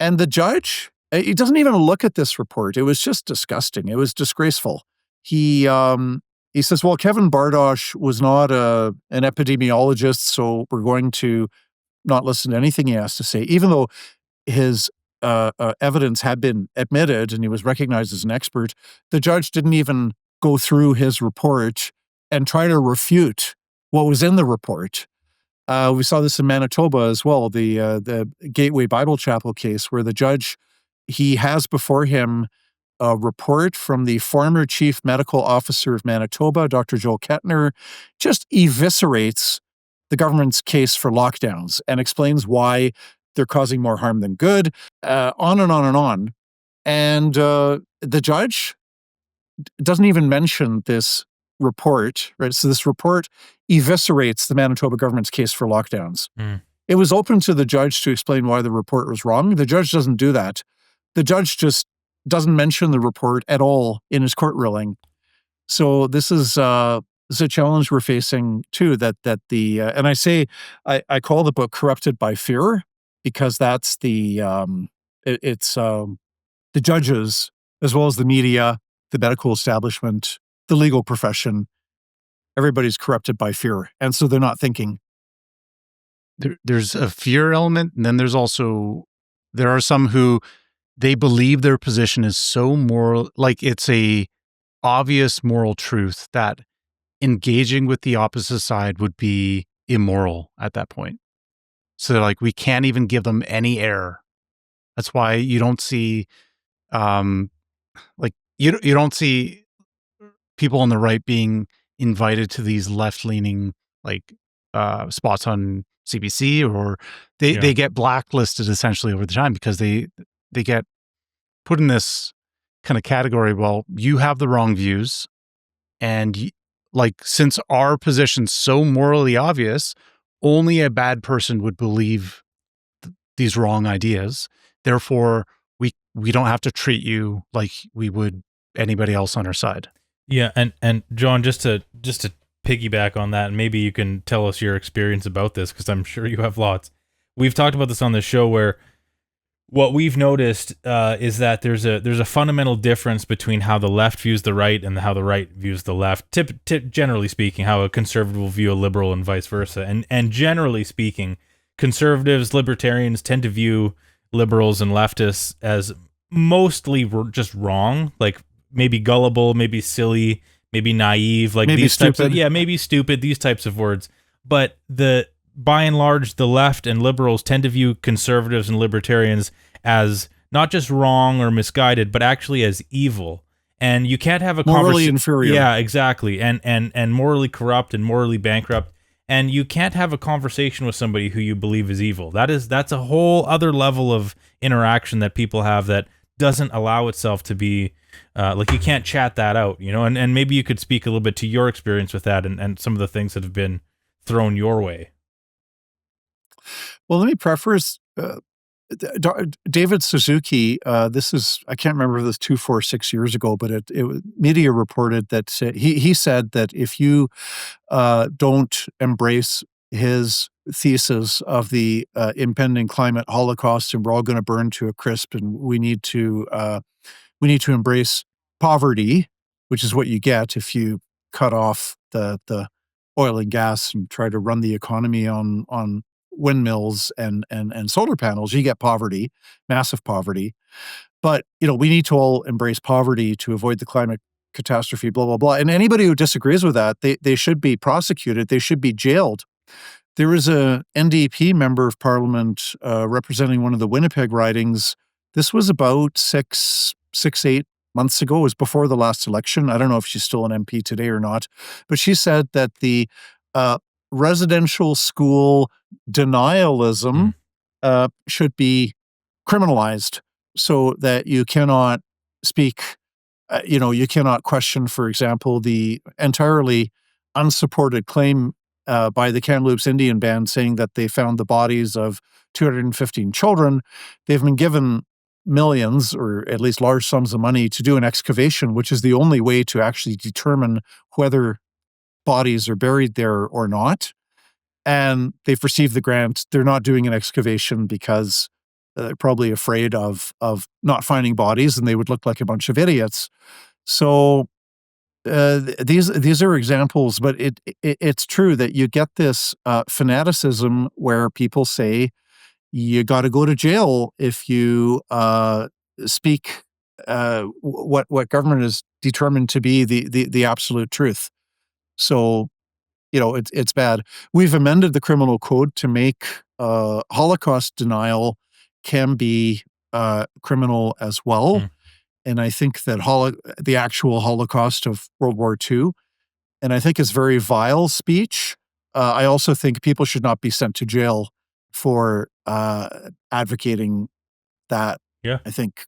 And the judge, he doesn't even look at this report. It was just disgusting. It was disgraceful. He says, well, Kevin Bardosh was not an epidemiologist, so we're going to not listen to anything he has to say, even though his evidence had been admitted and he was recognized as an expert. The judge didn't even go through his report and try to refute what was in the report. We saw this in Manitoba as well, the Gateway Bible Chapel case, where the judge, he has before him a report from the former chief medical officer of Manitoba, Dr. Joel Kettner, just eviscerates the government's case for lockdowns and explains why they're causing more harm than good, on and on and on. And the judge doesn't even mention this report, right? So this report eviscerates the Manitoba government's case for lockdowns. It was open to the judge to explain why the report was wrong. The judge doesn't do that. The judge just doesn't mention the report at all in his court ruling. So this is a challenge we're facing too. And I call the book "Corrupted by Fear" because that's the judges as well as the media, the medical establishment, the legal profession. Everybody's corrupted by fear, and so they're not thinking. There's a fear element, and then there are some who they believe their position is so moral, like it's a obvious moral truth that engaging with the opposite side would be immoral at that point. So they're like, we can't even give them any air. That's why you don't see, you don't see people on the right being invited to these left-leaning spots on CBC, or they get blacklisted essentially over the time because they get put in this kind of category. Well, you have the wrong views, and since our position's so morally obvious, only a bad person would believe these wrong ideas. Therefore, we don't have to treat you like we would anybody else on our side. Yeah, and John, just to piggyback on that, and maybe you can tell us your experience about this, because I'm sure you have lots. We've talked about this on the show, where what we've noticed is that there's a fundamental difference between how the left views the right and how the right views the left. Generally speaking, how a conservative will view a liberal and vice versa. And generally speaking, conservatives, libertarians tend to view liberals and leftists as mostly just wrong, like maybe gullible, maybe silly, maybe naive, like maybe these stupid. types of, maybe stupid, these types of words. But by and large, the left and liberals tend to view conservatives and libertarians as not just wrong or misguided, but actually as evil. And you can't have a morally inferior. Yeah, exactly. And morally corrupt and morally bankrupt. And you can't have a conversation with somebody who you believe is evil. That's a whole other level of interaction that people have that doesn't allow itself to be you can't chat that out, and maybe you could speak a little bit to your experience with that and some of the things that have been thrown your way. Well, let me preface David Suzuki. This is, I can't remember if this 2, 4, 6 years ago, but media reported that he said that if you don't embrace his thesis of the impending climate holocaust and we're all going to burn to a crisp, and we need to embrace poverty, which is what you get if you cut off the oil and gas and try to run the economy on windmills and solar panels, you get poverty, massive poverty. But, we need to all embrace poverty to avoid the climate catastrophe, blah, blah, blah. And anybody who disagrees with that, they should be prosecuted. They should be jailed. There was a NDP member of parliament representing one of the Winnipeg ridings. This was about 8 months ago. It was before the last election. I don't know if she's still an MP today or not. But she said that the residential school denialism should be criminalized, so that you cannot speak, you cannot question, for example, the entirely unsupported claim by the Kamloops Indian Band saying that they found the bodies of 215 children. They've been given millions, or at least large sums of money, to do an excavation, which is the only way to actually determine whether bodies are buried there or not. And they've received the grant. They're not doing an excavation because they're probably afraid of not finding bodies, and they would look like a bunch of idiots. So these are examples, but it's true that you get this fanaticism where people say you got to go to jail if you speak what government is determined to be the absolute truth. So it's bad. We've amended the criminal code to make Holocaust denial can be criminal as well. And I think that the actual Holocaust of World War II, and I think is very vile speech. I also think people should not be sent to jail for advocating that. Yeah, I think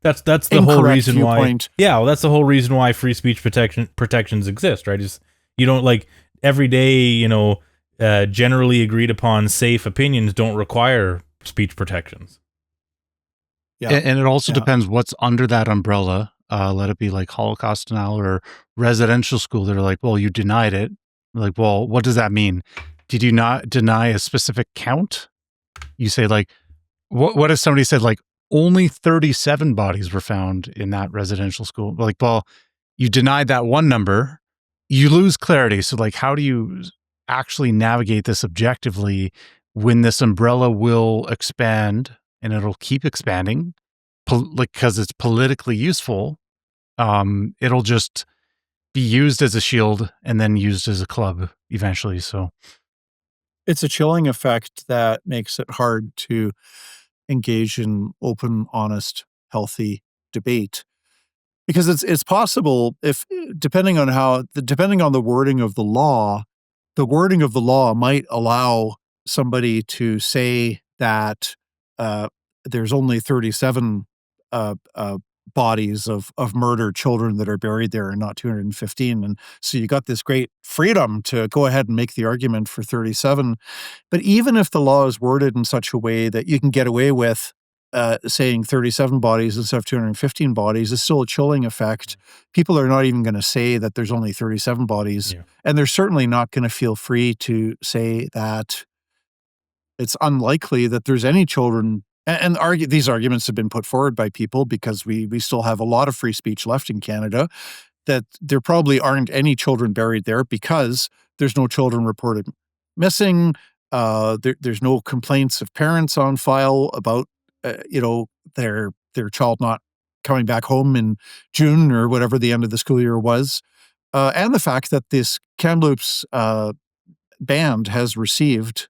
that's the whole reason viewpoint. why. Yeah, well, that's the whole reason why free speech protections exist, right? Is you don't like everyday, generally agreed upon safe opinions don't require speech protections. Yeah. And it also depends what's under that umbrella. Let it be like Holocaust denial or residential school. They're like, well, you denied it. Like, well, what does that mean? Did you not deny a specific count? You say like, what if somebody said like only 37 bodies were found in that residential school? Like, well, you denied that one number. You lose clarity. So like, how do you actually navigate this objectively when this umbrella will expand and it'll keep expanding because it's politically useful? It'll just be used as a shield and then used as a club eventually. So it's a chilling effect that makes it hard to engage in open, honest, healthy debate. Because it's possible if, depending on the wording of the law might allow somebody to say that there's only 37 bodies of murdered children that are buried there and not 215. And so you got this great freedom to go ahead and make the argument for 37. But even if the law is worded in such a way that you can get away with saying 37 bodies instead of 215 bodies, it's still a chilling effect. People are not even going to say that there's only 37 bodies. Yeah. And they're certainly not going to feel free to say that it's unlikely that there's any children. And these arguments have been put forward by people because we still have a lot of free speech left in Canada, that there probably aren't any children buried there because there's no children reported missing. There's no complaints of parents on file about their child not coming back home in June or whatever the end of the school year was. And the fact that this Kamloops band has received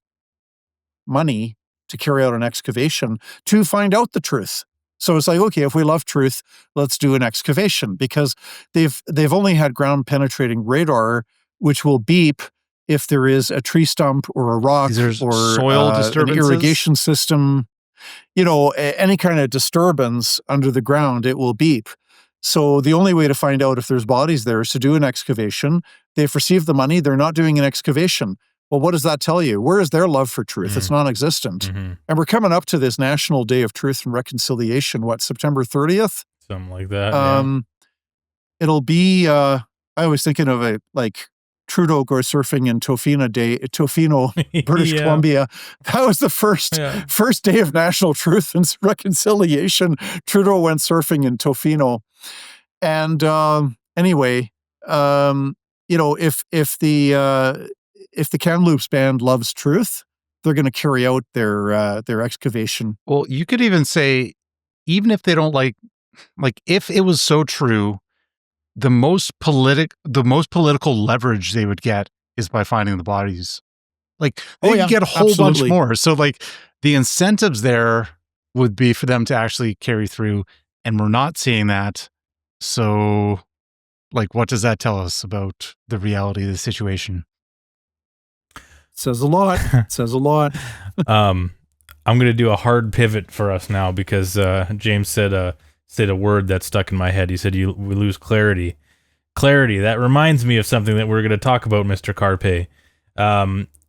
money to carry out an excavation to find out the truth. So it's like, okay, if we love truth, let's do an excavation, because they've only had ground penetrating radar, which will beep if there is a tree stump or a rock or soil disturbances, an irrigation system, any kind of disturbance under the ground, it will beep. So the only way to find out if there's bodies there is to do an excavation. They've received the money. They're not doing an excavation. Well, what does that tell you? Where is their love for truth? It's non-existent. And we're coming up to this National Day of Truth and Reconciliation, September 30th? Something like that, It'll be, I was thinking of Trudeau go surfing in Tofino, British Columbia. That was the first day of National Truth and Reconciliation. Trudeau went surfing in Tofino. And anyway, if the Kamloops band loves truth, they're going to carry out their excavation. Well, you could even say, even if they don't like if it was so true, the most political leverage they would get is by finding the bodies. Like they could get a whole bunch more. So like the incentives there would be for them to actually carry through, and we're not seeing that. So like, what does that tell us about the reality of the situation? Says a lot. Says a lot. I'm going to do a hard pivot for us now because James said a word that stuck in my head. He said we lose clarity. Clarity. That reminds me of something that we're going to talk about, Mr. Carpay.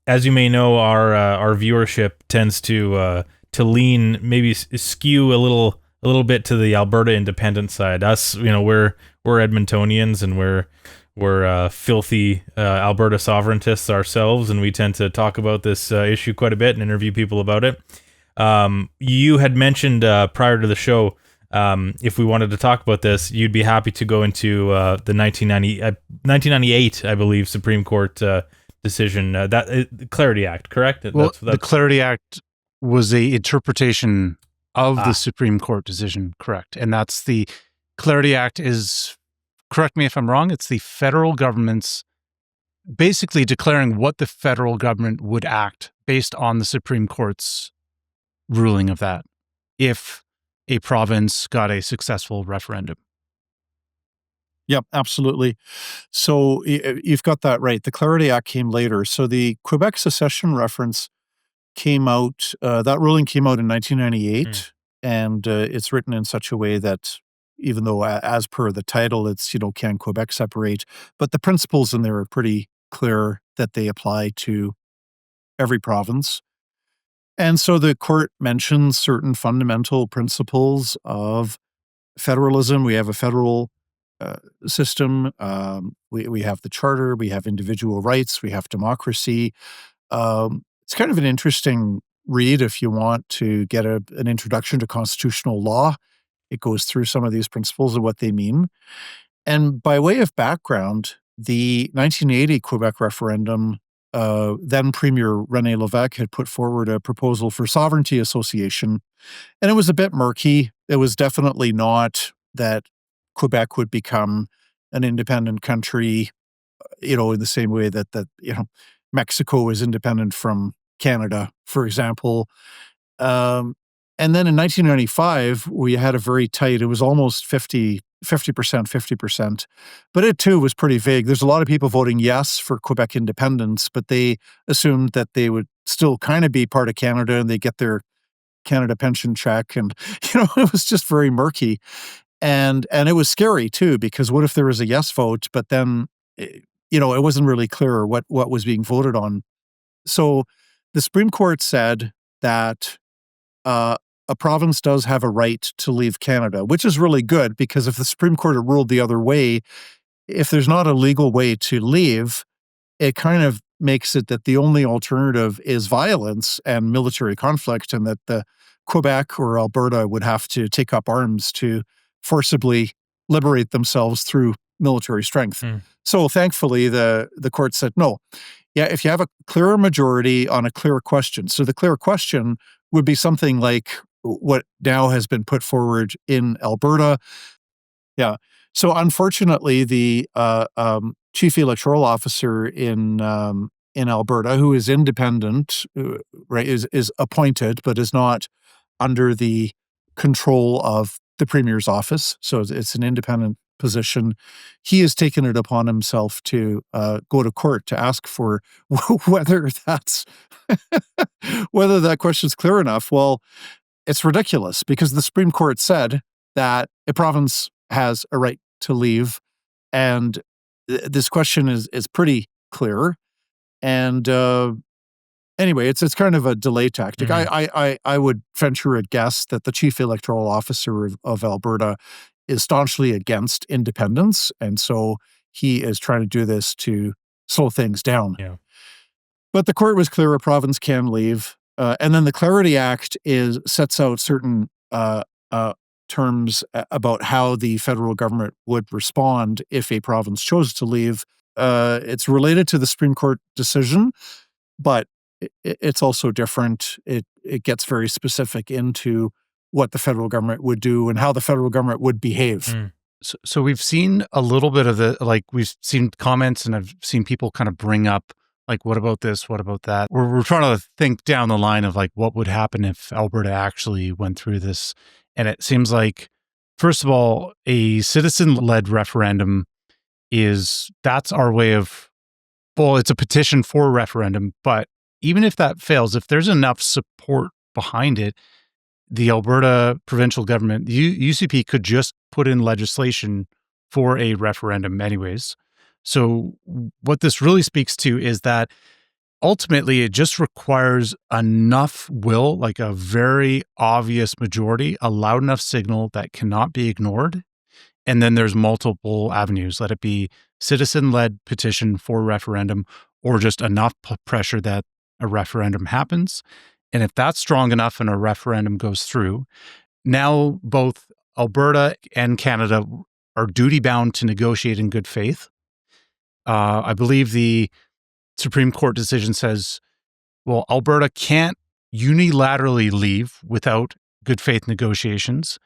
As you may know, our viewership tends to lean, maybe skew a little bit to the Alberta independent side. Us, we're Edmontonians and we're filthy Alberta sovereigntists ourselves, and we tend to talk about this issue quite a bit and interview people about it. You had mentioned prior to the show, if we wanted to talk about this, you'd be happy to go into the 1998, I believe, Supreme Court decision, that Clarity Act, correct? Well, the Clarity Act was a interpretation of the Supreme Court decision, correct? And that's the Clarity Act is, correct me if I'm wrong, it's the federal government's basically declaring what the federal government would act based on the Supreme Court's ruling of that, if a province got a successful referendum. Yep, absolutely. So you've got that right. The Clarity Act came later. So the Quebec secession reference came out, that ruling came out in 1998, and it's written in such a way that even though as per the title, it's, can Quebec separate, but the principles in there are pretty clear that they apply to every province. And so the court mentions certain fundamental principles of federalism. We have a federal system. We have the charter. We have individual rights. We have democracy. It's kind of an interesting read if you want to get an introduction to constitutional law. It goes through some of these principles and what they mean. And by way of background, the 1980 Quebec referendum, then Premier René Lévesque had put forward a proposal for sovereignty association, and it was a bit murky. It was definitely not that Quebec would become an independent country, in the same way that Mexico is independent from Canada, for example. And then in 1995, we had a very tight, it was almost 50%, 50%, but it too was pretty vague. There's a lot of people voting yes for Quebec independence, but they assumed that they would still kind of be part of Canada and they get their Canada pension check. And, it was just very murky. And it was scary too, because what if there was a yes vote, but then, it wasn't really clear what was being voted on. So the Supreme Court said that a province does have a right to leave Canada, which is really good, because if the Supreme Court had ruled the other way, if there's not a legal way to leave, it kind of makes it that the only alternative is violence and military conflict, and that the Quebec or Alberta would have to take up arms to forcibly liberate themselves through military strength. So thankfully, the court said, no, if you have a clear majority on a clear question. So the clear question would be something like what now has been put forward in Alberta. Yeah. So unfortunately, the chief electoral officer in Alberta, who is independent, right, is appointed, but is not under the control of the premier's office. So it's an independent position. He has taken it upon himself to go to court to ask for whether that question's clear enough. Well, it's ridiculous, because the Supreme Court said that a province has a right to leave, and this question is pretty clear. And anyway, it's kind of a delay tactic. I would venture a guess that the chief electoral officer of Alberta is staunchly against independence, and so he is trying to do this to slow things down. Yeah. But the court was clear: a province can leave. And then the Clarity Act sets out certain terms about how the federal government would respond if a province chose to leave. It's related to the Supreme Court decision, but it's also different. It gets very specific into what the federal government would do and how the federal government would behave. So we've seen a little bit of we've seen comments, and I've seen people kind of bring up, like, what about this? What about that? We're trying to think down the line of, like, what would happen if Alberta actually went through this. And it seems like, first of all, a citizen-led referendum that's our way of, well, it's a petition for a referendum, but even if that fails, if there's enough support behind it, the Alberta provincial government, UCP, could just put in legislation for a referendum anyways. So what this really speaks to is that ultimately it just requires enough will, like a very obvious majority, a loud enough signal that cannot be ignored. And then there's multiple avenues, let it be citizen-led petition for referendum, or just enough pressure that a referendum happens. And if that's strong enough and a referendum goes through, now both Alberta and Canada are duty-bound to negotiate in good faith. I believe the Supreme Court decision says, well, Alberta can't unilaterally leave without good faith negotiations,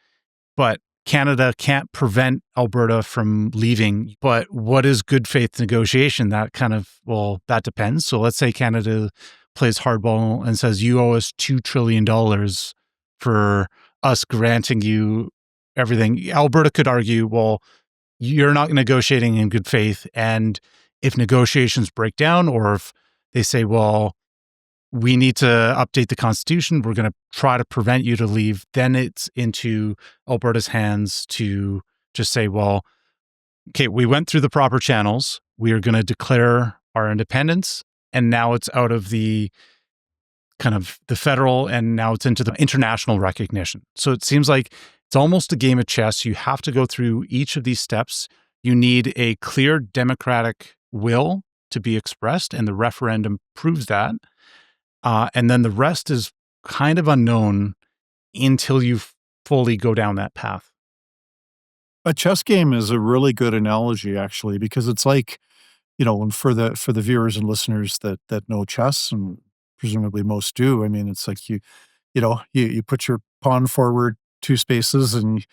but Canada can't prevent Alberta from leaving. But what is good faith negotiation? That that depends. So let's say Canada plays hardball and says, you owe us $2 trillion for us granting you everything. Alberta could argue, well, you're not negotiating in good faith. And if negotiations break down, or if they say, well, we need to update the Constitution, we're going to try to prevent you to leave, then it's into Alberta's hands to just say, well, okay, we went through the proper channels. We are going to declare our independence. And now it's out of the kind of the federal, and now it's into the international recognition. So it seems like it's almost a game of chess. You have to go through each of these steps. You need a clear democratic will to be expressed, and the referendum proves that. And then the rest is kind of unknown until you fully go down that path. A chess game is a really good analogy, actually, because it's like, and for the viewers and listeners that know chess, and presumably most do, I mean, it's like you put your pawn forward 2 spaces, and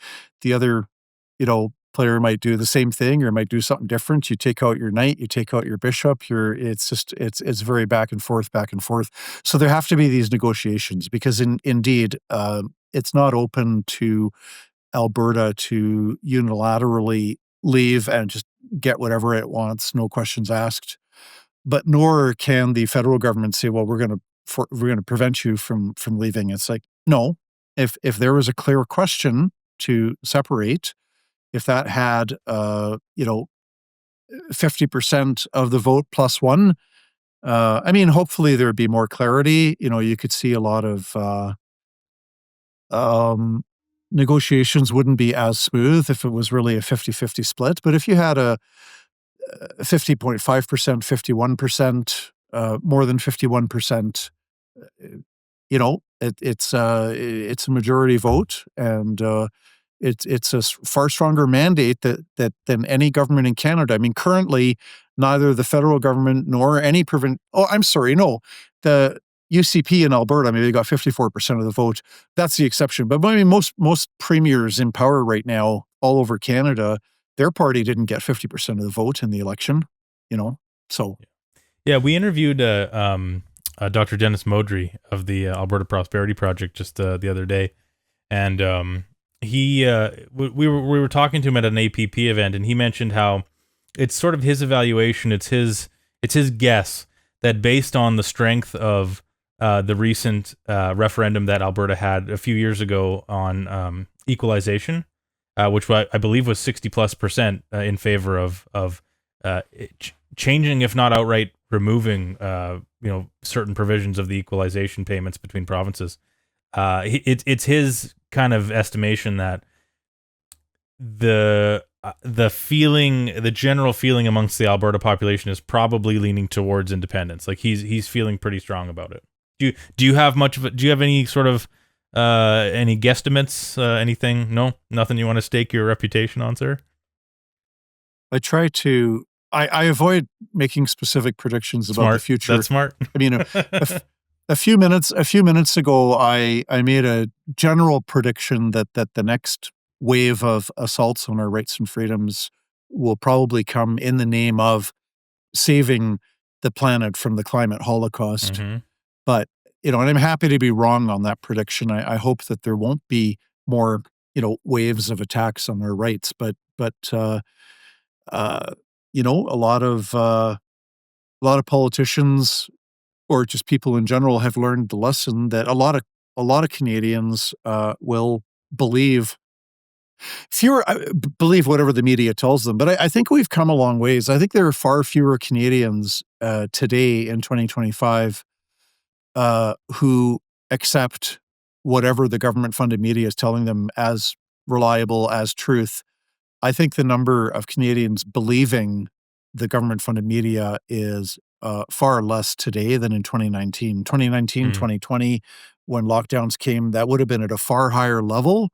the other, player might do the same thing or might do something different. You take out your knight, you take out your bishop. It's very back and forth. So there have to be these negotiations, because indeed, it's not open to Alberta to unilaterally leave and just get whatever it wants, no questions asked. But nor can the federal government say, well, we're going to prevent you from leaving. It's like, no, if there was a clear question to separate, if that had 50% of the vote plus one, I mean, hopefully there would be more clarity. You could see a lot of negotiations wouldn't be as smooth if it was really a 50-50 split. But if you had a 50.5%, 51%, more than 51%, it's a majority vote, and it's a far stronger mandate than any government in Canada. I mean, currently, neither the federal government nor any the UCP in Alberta, maybe they got 54% of the vote. That's the exception. But I mean, most premiers in power right now all over Canada, their party didn't get 50% of the vote in the election, so. Yeah, we interviewed Dr. Dennis Modry of the Alberta Prosperity Project just the other day, and we were talking to him at an APP event, and he mentioned how it's sort of his evaluation, it's his guess that based on the strength of the recent referendum that Alberta had a few years ago on equalization, which I believe was 60+% in favor of changing, if not outright removing, certain provisions of the equalization payments between provinces. It's his kind of estimation that the general feeling amongst the Alberta population is probably leaning towards independence. Like he's feeling pretty strong about it. Do you have any sort of any guesstimates, anything? No, nothing you want to stake your reputation on, sir? I avoid making specific predictions about the future. That's smart. I mean, A few minutes ago, I made a general prediction that the next wave of assaults on our rights and freedoms will probably come in the name of saving the planet from the climate holocaust. Mm-hmm. But, and I'm happy to be wrong on that prediction. I hope that there won't be more, waves of attacks on our rights. But a lot of politicians or just people in general have learned the lesson that a lot of Canadians will believe believe whatever the media tells them. But I think we've come a long ways. I think there are far fewer Canadians today in 2025 who accept whatever the government-funded media is telling them as reliable, as truth. I think the number of Canadians believing the government-funded media is far less today than in 2019. 2019, 2020, when lockdowns came, that would have been at a far higher level,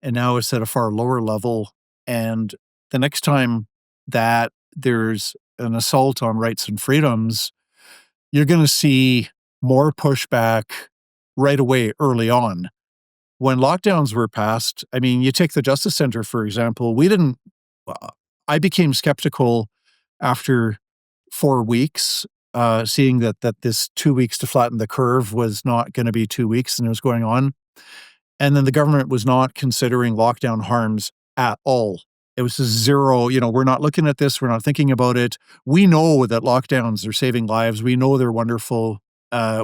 and now it's at a far lower level. And the next time that there's an assault on rights and freedoms, you're going to see more pushback right away early on. When lockdowns were passed, I mean, you take the Justice Centre, for example, I became skeptical after 4 weeks, seeing that this 2 weeks to flatten the curve was not going to be 2 weeks and it was going on. And then the government was not considering lockdown harms at all. It was just zero, we're not looking at this. We're not thinking about it. We know that lockdowns are saving lives. We know they're wonderful.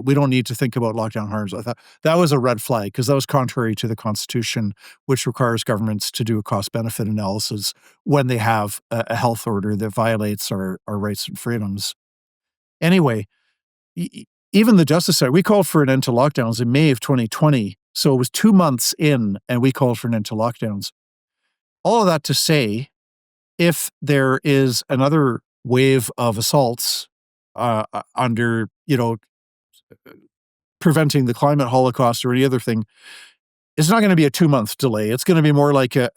We don't need to think about lockdown harms. I thought that was a red flag because that was contrary to the Constitution, which requires governments to do a cost-benefit analysis when they have a health order that violates our rights and freedoms. Anyway, even the Justice Center, we called for an end to lockdowns in May of 2020. So it was 2 months in and we called for an end to lockdowns. All of that to say, if there is another wave of assaults under, preventing the climate holocaust or any other thing, it's not going to be a 2-month delay. It's going to be more like a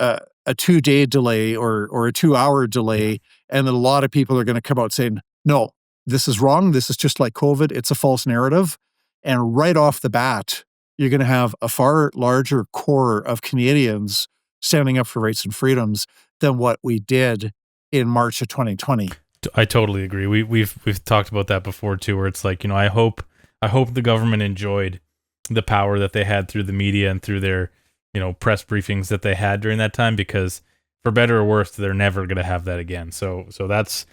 2-day delay or a 2-hour delay. And then a lot of people are going to come out saying, no, this is wrong. This is just like COVID. It's a false narrative. And right off the bat, you're going to have a far larger core of Canadians standing up for rights and freedoms than what we did in March of 2020. I totally agree. We've talked about that before too, where it's like, I hope the government enjoyed the power that they had through the media and through their, press briefings that they had during that time, because for better or worse, they're never going to have that again. So that's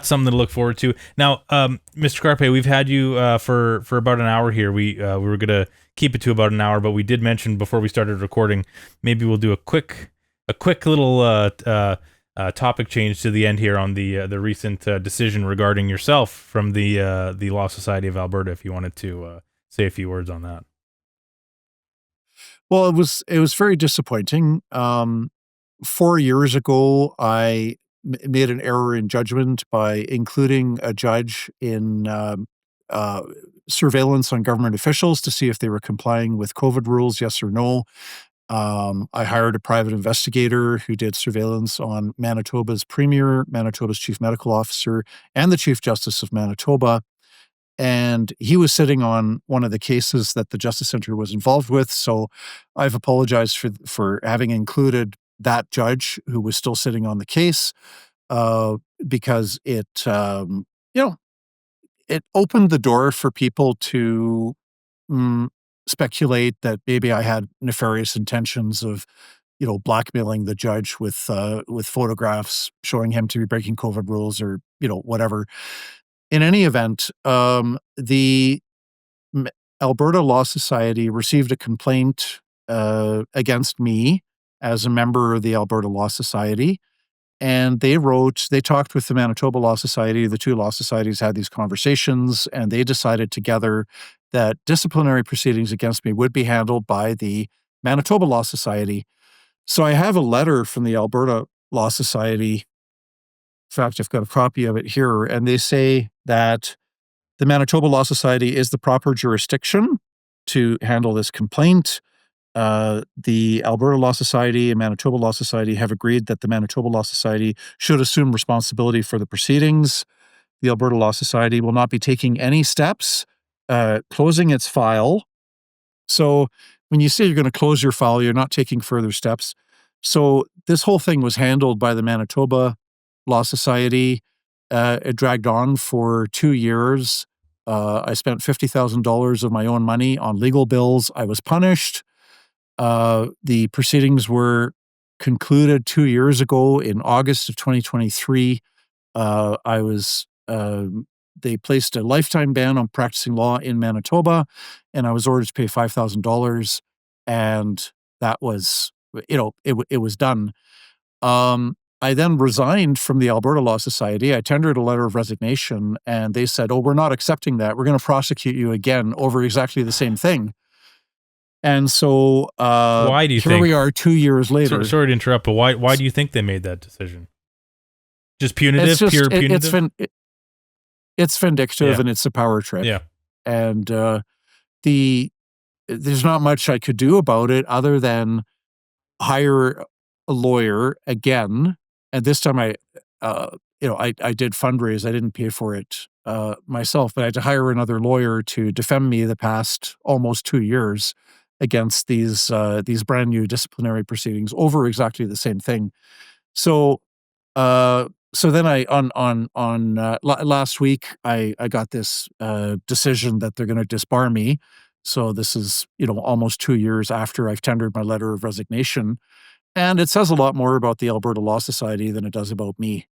something to look forward to. Now, Mr. Carpay, we've had you for about an hour here. We were going to keep it to about an hour, but we did mention before we started recording, maybe we'll do a quick little topic change to the end here on the recent decision regarding yourself from the Law Society of Alberta. If you wanted to say a few words on that. Well, it was very disappointing. 4 years ago, I made an error in judgment by including a judge in surveillance on government officials to see if they were complying with COVID rules, yes or no. I hired a private investigator who did surveillance on Manitoba's Premier, Manitoba's Chief Medical Officer, and the Chief Justice of Manitoba. And he was sitting on one of the cases that the Justice Centre was involved with. So I've apologized for having included that judge who was still sitting on the case because it opened the door for people to speculate that maybe I had nefarious intentions of, blackmailing the judge with photographs showing him to be breaking COVID rules or, whatever. In any event, the Alberta Law Society received a complaint against me as a member of the Alberta Law Society. And they talked with the Manitoba Law Society. The two law societies had these conversations, and they decided together that disciplinary proceedings against me would be handled by the Manitoba Law Society. So I have a letter from the Alberta Law Society. In fact, I've got a copy of it here, and they say that the Manitoba Law Society is the proper jurisdiction to handle this complaint. The Alberta Law Society and Manitoba Law Society have agreed that the Manitoba Law Society should assume responsibility for the proceedings. The Alberta Law Society will not be taking any steps closing its file. So when you say you're going to close your file, you're not taking further steps. So this whole thing was handled by the Manitoba Law Society. It dragged on for 2 years. I spent $50,000 of my own money on legal bills. I was punished. The proceedings were concluded 2 years ago in August of 2023. They placed a lifetime ban on practicing law in Manitoba, and I was ordered to pay $5,000, and that was, it was done. I then resigned from the Alberta Law Society. I tendered a letter of resignation, and they said, "Oh, we're not accepting that. We're going to prosecute you again over exactly the same thing." And so Why do you here think? we are 2 years later. Sorry to interrupt, but why do you think they made that decision? Just punitive, pure punitive? It's vindictive, and it's a power trip. Yeah. And there's not much I could do about it other than hire a lawyer again. And this time I did fundraise. I didn't pay for it myself, but I had to hire another lawyer to defend me the past almost 2 years against these brand new disciplinary proceedings over exactly the same thing. So then last week I got this decision that they're going to disbar me. So this is, almost 2 years after I've tendered my letter of resignation. And it says a lot more about the Alberta Law Society than it does about me.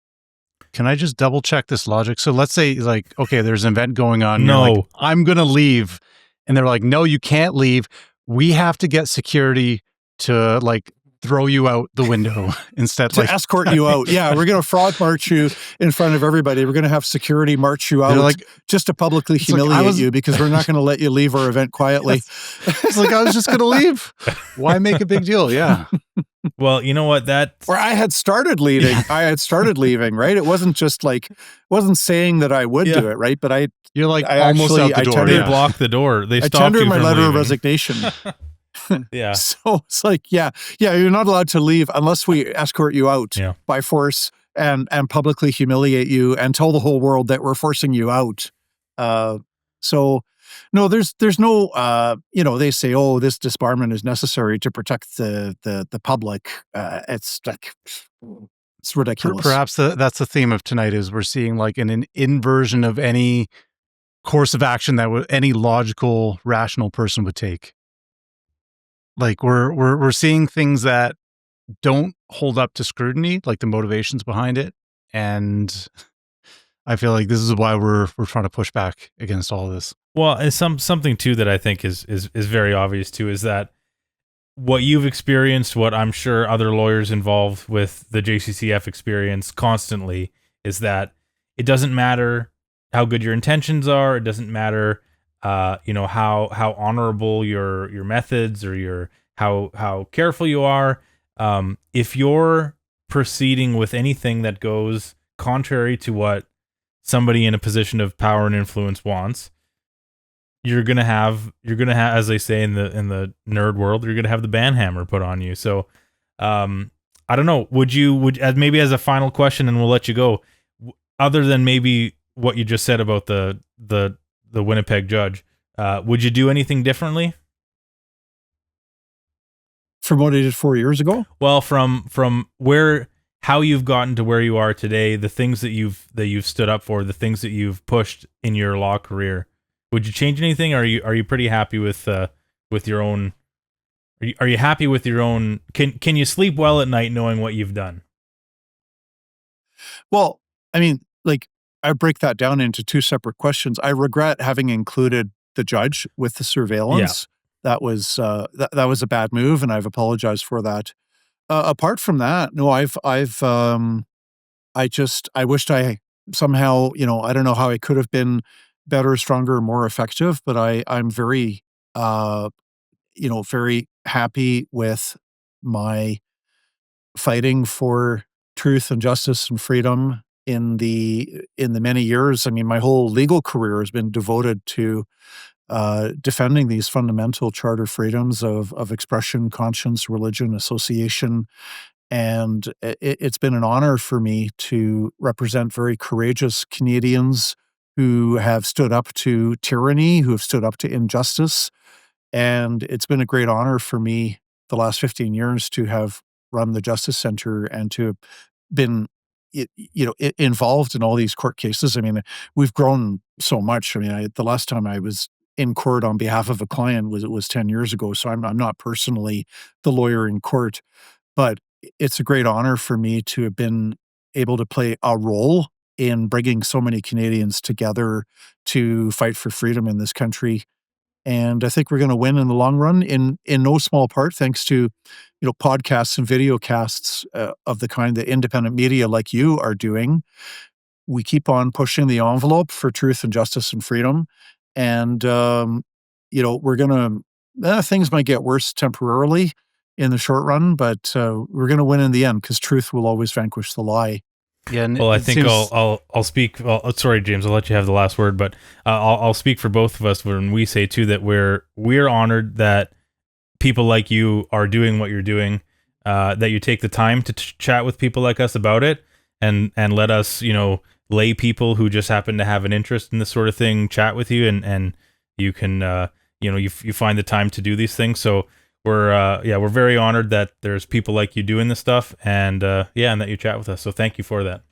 Can I just double check this logic? So let's say, like, okay, there's an event going on. No. You're like, I'm going to leave. And they're like, no, you can't leave. We have to get security to, like, throw you out the window instead. To escort you out. Yeah, we're going to fraud march you in front of everybody. We're going to have security march you out just to publicly humiliate you because we're not going to let you leave our event quietly. It's like, I was just going to leave. Why make a big deal? Yeah. Well, you know what? Where I had started leaving. I had started leaving, right? It wasn't just wasn't saying that I would do it, right? But you're like almost out the door. They blocked the door. They stopped you from leaving. I tendered my letter of resignation. Yeah. So it's like, you're not allowed to leave unless we escort you out by force and publicly humiliate you and tell the whole world that we're forcing you out. So no, there's no, they say, oh, this disbarment is necessary to protect the public. It's like, it's ridiculous. Perhaps that's the theme of tonight is we're seeing like an inversion of any course of action that any logical, rational person would take. Like we're seeing things that don't hold up to scrutiny, like the motivations behind it. And I feel like this is why we're trying to push back against all of this. Well, and something too that I think is very obvious too is that what you've experienced, what I'm sure other lawyers involved with the JCCF experience constantly, is that it doesn't matter how good your intentions are. It doesn't matter, how honorable your methods or how careful you are. If you're proceeding with anything that goes contrary to what somebody in a position of power and influence wants, you're gonna have, as they say in the nerd world, you're gonna have the ban hammer put on you. So, I don't know. Would maybe as a final question, and we'll let you go. Other than maybe what you just said about the Winnipeg judge, would you do anything differently? From what I did 4 years ago? Well, from how you've gotten to where you are today, the things that you've stood up for, the things that you've pushed in your law career. Would you change anything? Or are you pretty happy with your own? Are you happy with your own? Can you sleep well at night knowing what you've done? Well, I mean, like, I break that down into two separate questions. I regret having included the judge with the surveillance. Yeah. That was that was a bad move, and I've apologized for that. Apart from that, no, I wished I somehow, I don't know how I could have been better, stronger, more effective, but I'm very, very happy with my fighting for truth and justice and freedom in the many years. I mean, my whole legal career has been devoted to defending these fundamental charter freedoms of expression, conscience, religion, association. And it's been an honor for me to represent very courageous Canadians who have stood up to tyranny, who have stood up to injustice. And it's been a great honor for me the last 15 years to have run the Justice Center and to have been involved in all these court cases. I mean, we've grown so much. I mean, the last time I was in court on behalf of a client was 10 years ago. So I'm not personally the lawyer in court, but it's a great honor for me to have been able to play a role in bringing so many Canadians together to fight for freedom in this country. And I think we're going to win in the long run, in no small part thanks to podcasts and video casts of the kind that independent media like you are doing. We keep on pushing the envelope for truth and justice and freedom, and we're going to things might get worse temporarily in the short run, but we're going to win in the end because truth will always vanquish the lie. Yeah, and well, I think I'll speak. Well, sorry, James, I'll let you have the last word, but I'll speak for both of us when we say too that we're honored that people like you are doing what you're doing, that you take the time to chat with people like us about it, and let us, lay people who just happen to have an interest in this sort of thing chat with you, and you can, you find the time to do these things. So we're very honored that there's people like you doing this stuff, and and that you chat with us. So thank you for that.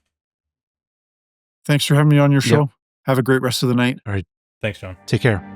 Thanks for having me on your show. Have a great rest of the night. All right. Thanks, John. Take care.